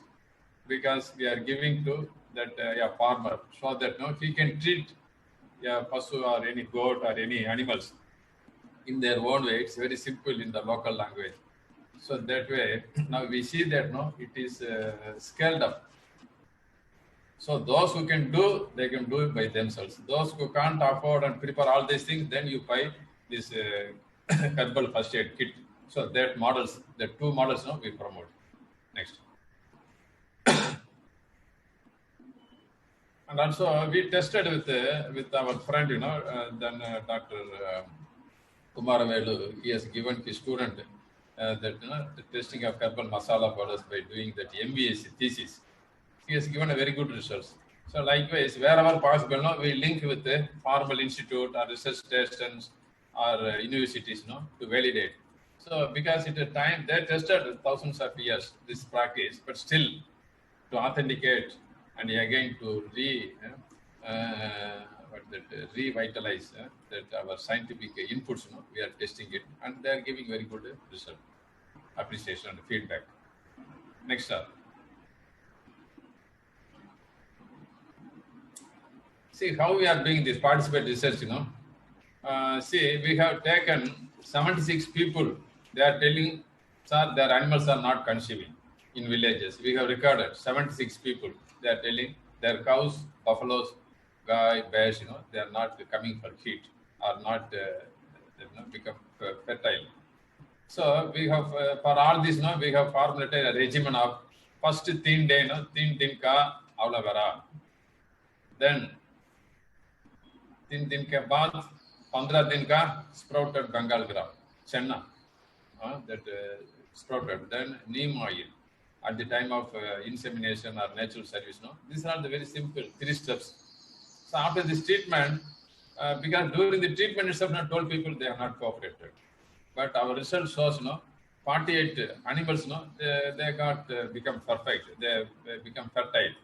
because we are giving to that farmer, so that he can treat pasu or any goat or any animals in their own way. It's very simple in the local language. So that way, now we see that it is scaled up. So those who can do, they can do it by themselves. Those who can't afford and prepare all these things, then you buy this herbal first aid kit. So that models, the two models we promote. Next. And also we tested with our friend, then Dr. Kumaravelu. He has given his student that the testing of herbal masala powders by doing that MBSc thesis. He has given a very good results. So likewise, wherever possible, we link with the formal institute or research stations or universities, to validate. So because at the time they tested thousands of years this practice, but still to authenticate and again to revitalize that our scientific inputs, we are testing it, and they are giving very good result, appreciation and feedback. Next up. See how we are doing this participate research, see, we have taken 76 people. They are telling, sir, their animals are not conceiving in villages. We have recorded 76 people. They are telling their cows, buffaloes, bears, they are not coming for heat, are not become fertile. So we have, for all this, we have formulated a regimen of first 3 days, 3 दिन का आवला वरा. Then 3 दिन के बाद 15 दिन का sprouted Bengal gram, chenna, that sprouted. Then neem oil at the time of insemination or natural service. These are the very simple 3 steps. So after this treatment, because during the treatment itself, not told people they are not cooperated. But our result shows, 48 animals, they got become perfect. They become fertile.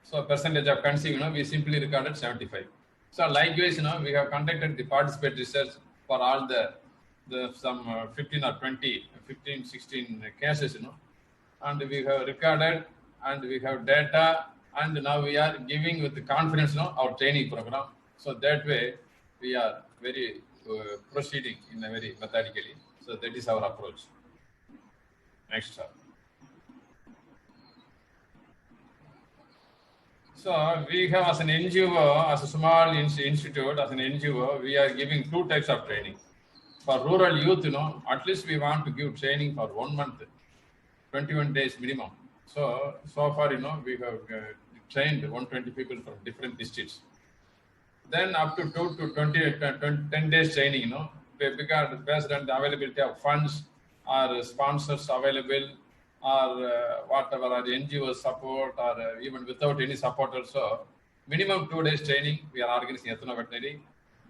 So percentage of conceived, we simply recorded 75. So likewise, we have conducted the participate research for all the some 15 or 20, 15, 16 cases, and we have recorded and we have data, and now we are giving with the confidence, our training program. So that way we are very proceeding in a very methodically. So that is our approach. Next, sir. So we have, as an NGO, as a small institute, as an NGO, we are giving 2 types of training. For rural youth, at least we want to give training for 1 month, 21 days minimum. So far, we have trained 120 people from different districts. Then up to 2 to 10 days training, because based on the availability of funds or sponsors available, or whatever, or NGO support, or even without any support also, minimum 2 days training we are organizing at veterinary.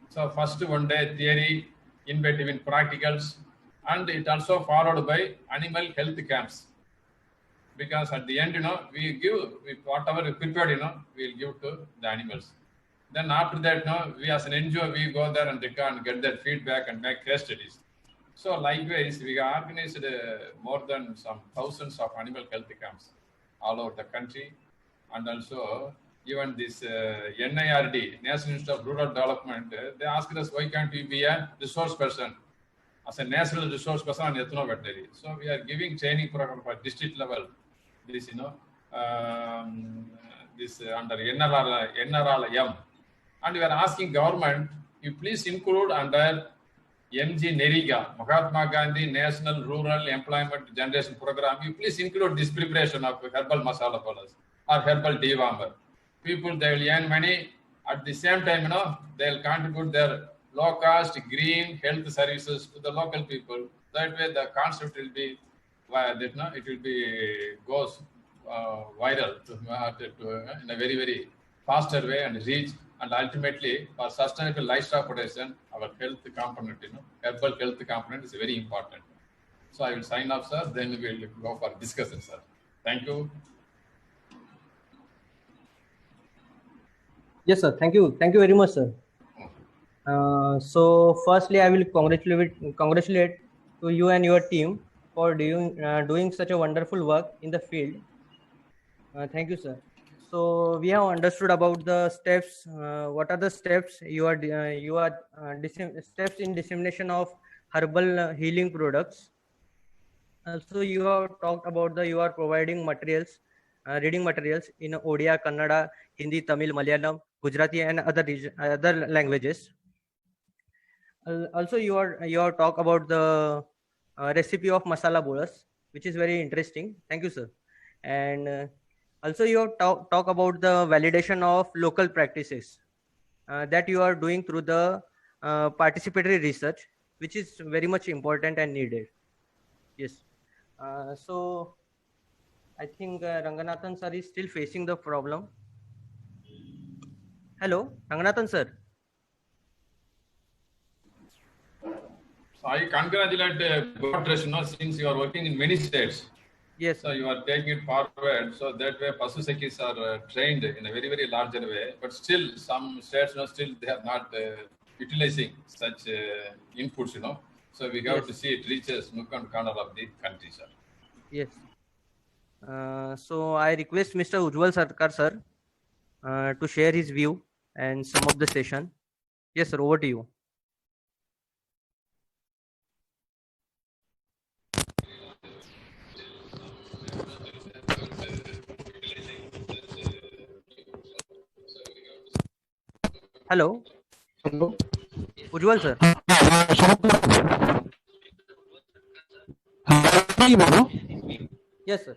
So first 1 day theory, in between practicals, and it also followed by animal health camps. Because at the end, we give whatever we prepared, we'll give to the animals. Then after that, we as an NGO, we go there and record and get their feedback and make case studies. So likewise, we organized more than some thousands of animal health camps all over the country, and also even this NIRD, National Institute of Rural Development, they asked us, why can't we be a resource person? As a national resource person on ethno-veterinary. So we are giving training program for district level. This, this under NRLM. And we are asking government, you please include under MG Neriga, Mahatma Gandhi National Rural Employment Generation Program, you please include this preparation of herbal masala bolas or herbal dewormer. People, they will earn money. At the same time, they'll contribute their low-cost green health services to the local people. That way, the concept will be, it will be goes viral in a very, very faster way and reach. And ultimately, for sustainable livestock production, our health component, herbal health component is very important. So I will sign off, sir. Then we will go for discussion, sir. Thank you. Yes, sir. Thank you. Thank you very much, sir. So firstly, I will congratulate to you and your team for doing such a wonderful work in the field. Thank you, sir. So we have understood about the steps. What are the steps steps in dissemination of herbal healing products? Also, you have talked about you are providing materials, reading materials in Odia, Kannada, Hindi, Tamil, Malayalam, Gujarati, and other languages. Also, you are talk about the recipe of masala bolas, which is very interesting. Thank you, sir. And also, you have talk about the validation of local practices that you are doing through the participatory research, which is very much important and needed. Yes. So I think Ranganathan sir is still facing the problem. Hello, Ranganathan sir. So I congratulate God Trust, since you are working in many states. Yes. So you are taking it forward. So that way, Pasu Sakhis are trained in a very, very larger way. But still, some states, still they are not utilizing such inputs, So we have to see it reaches nook and corner of the country, sir. Yes. So I request Mr. Ujjwal Sarkar sir to share his view and sum up the session. Yes, sir. Over to you. Hello. Hello. Ujjwal sir. Yes, sir.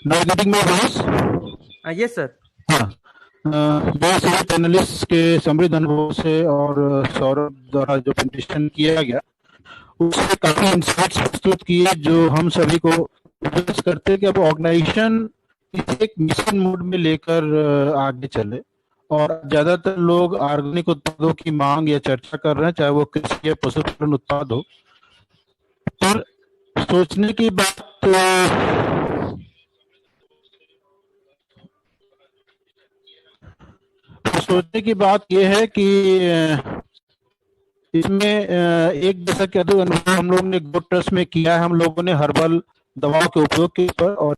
Now getting my voice? Yes, sir. बहुत सारे panelist के समृद्ध अनुभव से और सौरभ द्वारा जो presentation किया गया उससे काफी इंसाइट्स प्रस्तुत किए जो हम सभी को विश्वास करते हैं कि अब ऑर्गेनाइजेशन एक मिशन मोड में लेकर आगे चले और ज्यादातर लोग ऑर्गेनिक उत्पादों की मांग या चर्चा कर रहे हैं, चाहे वो कृषि या पशुपालन उत्पाद हो। पर सोचने की बात यह है कि इसमें एक दशक के अधिक अनुभव हम लोग ने गोट ट्रस्ट में किया है। हम लोगों ने हर्बल दवाओं के उपयोग के ऊपर और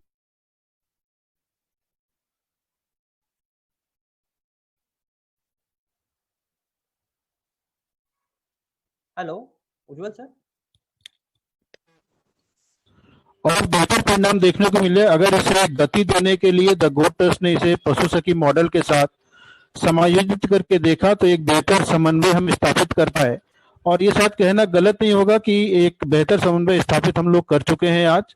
हेलो उज्जवल सर। और बेहतर परिणाम देखने को मिले अगर इसे गति देने के लिए द गोट ट्रस्ट ने इसे पशु सखी मॉडल के साथ समायोजित करके देखा तो एक बेहतर समन्वय हम स्थापित कर पाए। और ये शायद कहना गलत नहीं होगा कि एक बेहतर समन्वय स्थापित हम लोग कर चुके हैं आज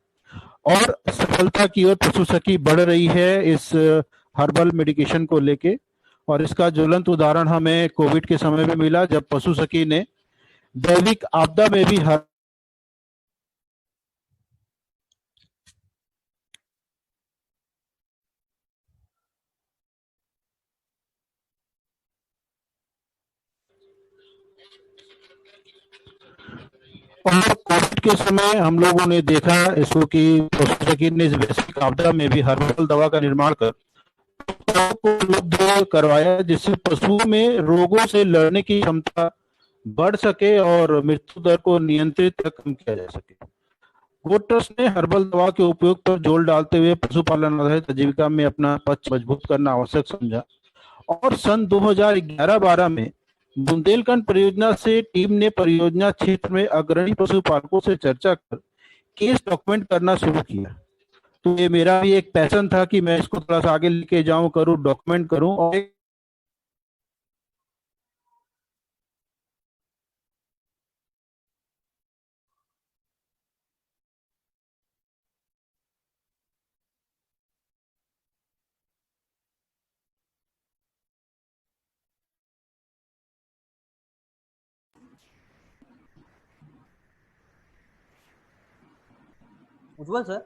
और सफलता की ओर पशु सखी बढ़ रही है इस हर्बल मेडिकेशन को लेके। और इसका ज्वलंत उदाहरण हमें कोविड के समय में मिला जब पशु सखी ने दैविक आपदा में भी और कोविड के समय हम लोगों ने देखा इसको कि पशु सखी ने इस वैश्विक आपदा में भी हर्बल दवा का निर्माण कर को उपलब्ध करवाया जिससे पशुओं में रोगों से लड़ने की क्षमता बढ़ सके और मृत्यु दर को नियंत्रित या कम किया जा सके। गोट ट्रस्ट ने हर्बल दवा के उपयोग पर जोर डालते हुए पशुपालन आधारित आजीविका में अपना पक्ष मजबूत करना आवश्यक समझा और सन 2011-12 में बुंदेलखंड परियोजना से टीम ने परियोजना क्षेत्र में अग्रणी पशुपालकों से चर्चा कर केस डॉक्यूमेंट करना शुरू किया। तो ये मेरा भी एक पैशन था कि मैं इसको थोड़ा सा आगे लेके जाऊं, करूं, डॉक्यूमेंट करूं और Ujjwal sir,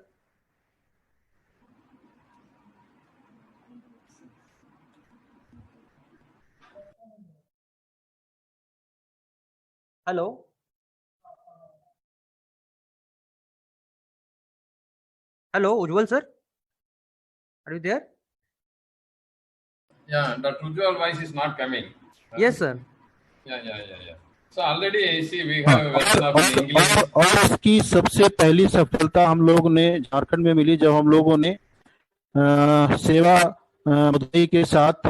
hello, hello Ujjwal sir, are you there? Yeah, the Ujjwal voice is not coming. Yes sir. Yeah. So already see we have a version of English. और इसकी सबसे पहली सफलता हम लोग ने झारखंड में मिली जब हम लोगों ने सेवा मुद्दई के साथ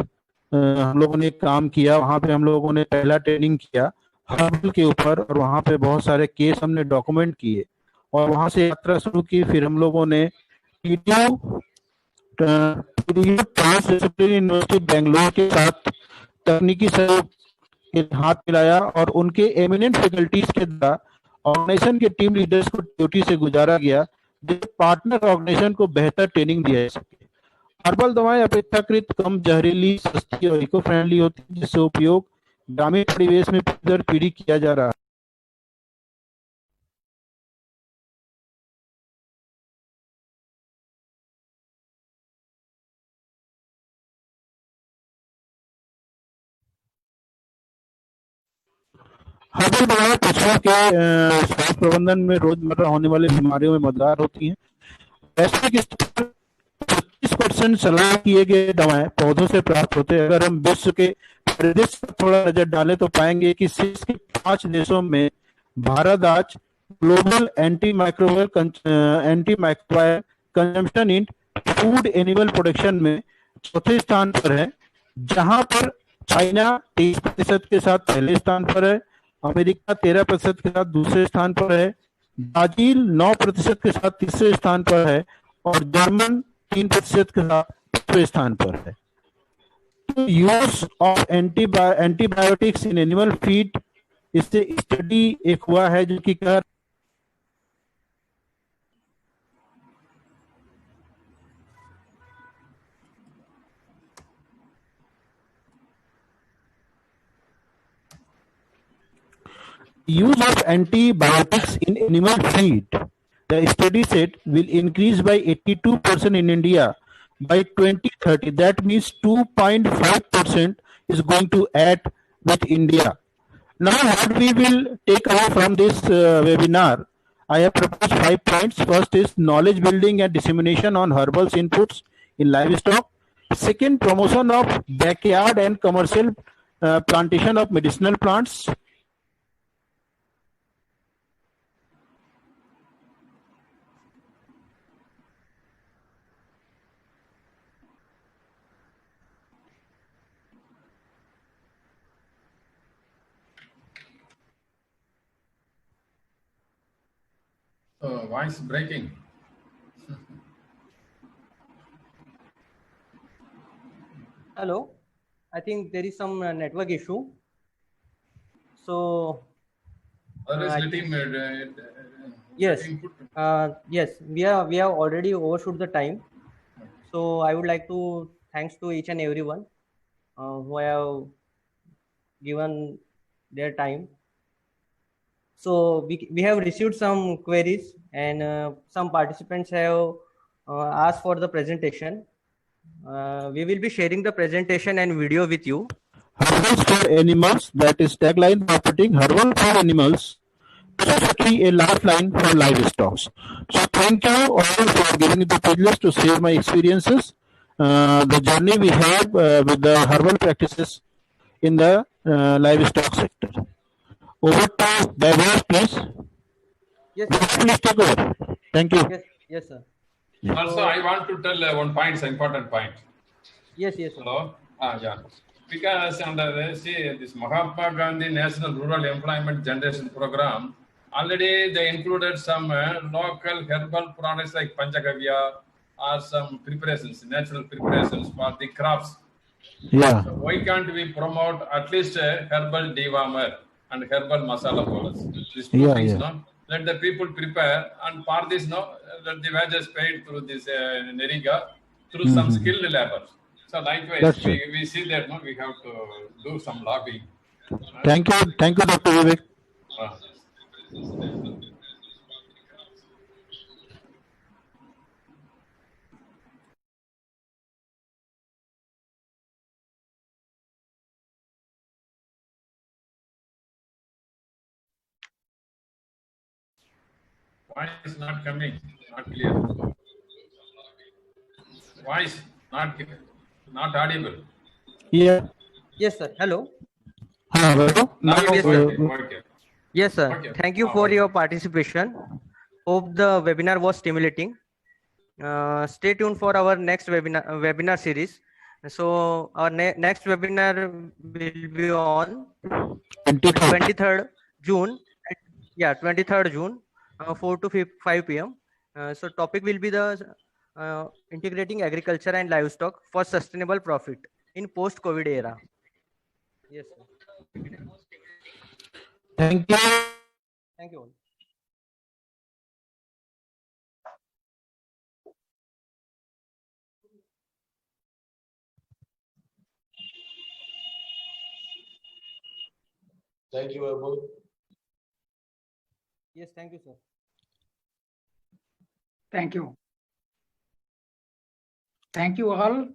हम लोगों ने काम किया। वहाँ पे हम लोगों ने पहला ट्रेनिंग किया हर्बल के ऊपर और वहाँ पे बहुत सारे केस हमने डॉक्यूमेंट किए और वहाँ से यात्रा शुरू की। फिर हम लोगों ने यूनिवर्सिटी बेंगलोर के साथ तकनीकी सहयोग के हाथ मिलाया और उनके एमिनेंट फैकल्टीज के द्वारा ऑर्गेनाइजेशन के टीम लीडर्स को ड्यूटी से गुजारा गया जिससे पार्टनर ऑर्गेनाइजेशन को बेहतर ट्रेनिंग दिया जा सके। हर्बल दवाएं अपेक्षाकृत कम जहरीली, सस्ती और इको फ्रेंडली होती है जिससे उपयोग ग्रामीण परिवेश में पीढ़ी दर पीढ़ी किया जा रहा है। हर्बल दवाएं पशुओं के स्वास्थ्य प्रबंधन में रोजमर्रा होने वाली बीमारियों में मददगार होती हैं। वैश्विक स्तर पर 25% सलाह किए गए दवाएं पौधों से प्राप्त होते हैं। अगर हम विश्व के परिदृश्य पर थोड़ा नजर डालें तो पाएंगे कि शीर्ष के 5 देशों में भारत आज global anti microbial consumption in food animal production में चौथे स्थान पर है, जहां पर चाइना 23% के साथ पहले स्थान पर है, अमेरिका 13% के साथ दूसरे स्थान पर है, ब्राजील 9% के साथ तीसरे स्थान पर है और जर्मन 3% के साथ पांचवें स्थान पर है। तो use of antibiotics in animal feed, इससे स्टडी एक हुआ है जो कि कह use of antibiotics in animal feed, the study said, will increase by 82% in India by 2030. That means 2.5% is going to add with India. Now, what we will take away from this webinar, I have proposed 5 points. First is knowledge building and dissemination on herbals inputs in livestock. Second, promotion of backyard and commercial plantation of medicinal plants. Voice breaking. Hello, I think there is some network issue. So Let him yes, input. yes, we have already overshoot the time. So I would like to thanks to each and everyone who have given their time. So we have received some queries and some participants have asked for the presentation. We will be sharing the presentation and video with you. Herbals for animals, that is tagline marketing, herbal for animals, specifically a lifeline for livestock. So thank you all for giving me the privilege to share my experiences, the journey we have with the herbal practices in the livestock sector. Over to Vaibhav, please. Yes, sir. Please take over. Thank you. Yes, sir. Also, I want to tell one point, it's an important point. Yes, sir. Hello? Yeah. Because under this Mahatma Gandhi National Rural Employment Generation Program, already they included some local herbal products like Panchagavya or some preparations, natural preparations for the crops. Yeah. So why can't we promote at least a herbal dewormer and herbal masala powders? These two things, no? Let the people prepare, and for this, no, let the wages paid through this Neriga through some skilled labor. So likewise, we see that, no, we have to do some lobbying. Thank you, Dr. Vivek. Voice is not coming, not clear. Voice not audible. Yeah. Yes, sir. Hello. Okay. Yes, sir. Okay. Thank you for your participation. Hope the webinar was stimulating. Stay tuned for our next webinar series. So our next webinar will be on 23rd June. Yeah, 23rd June, 4 to 5 p.m. So topic will be the integrating agriculture and livestock for sustainable profit in post-COVID era. Yes, sir. Thank you. Thank you all. Thank you, Vaibhav. Yes, thank you, sir. Thank you. Thank you all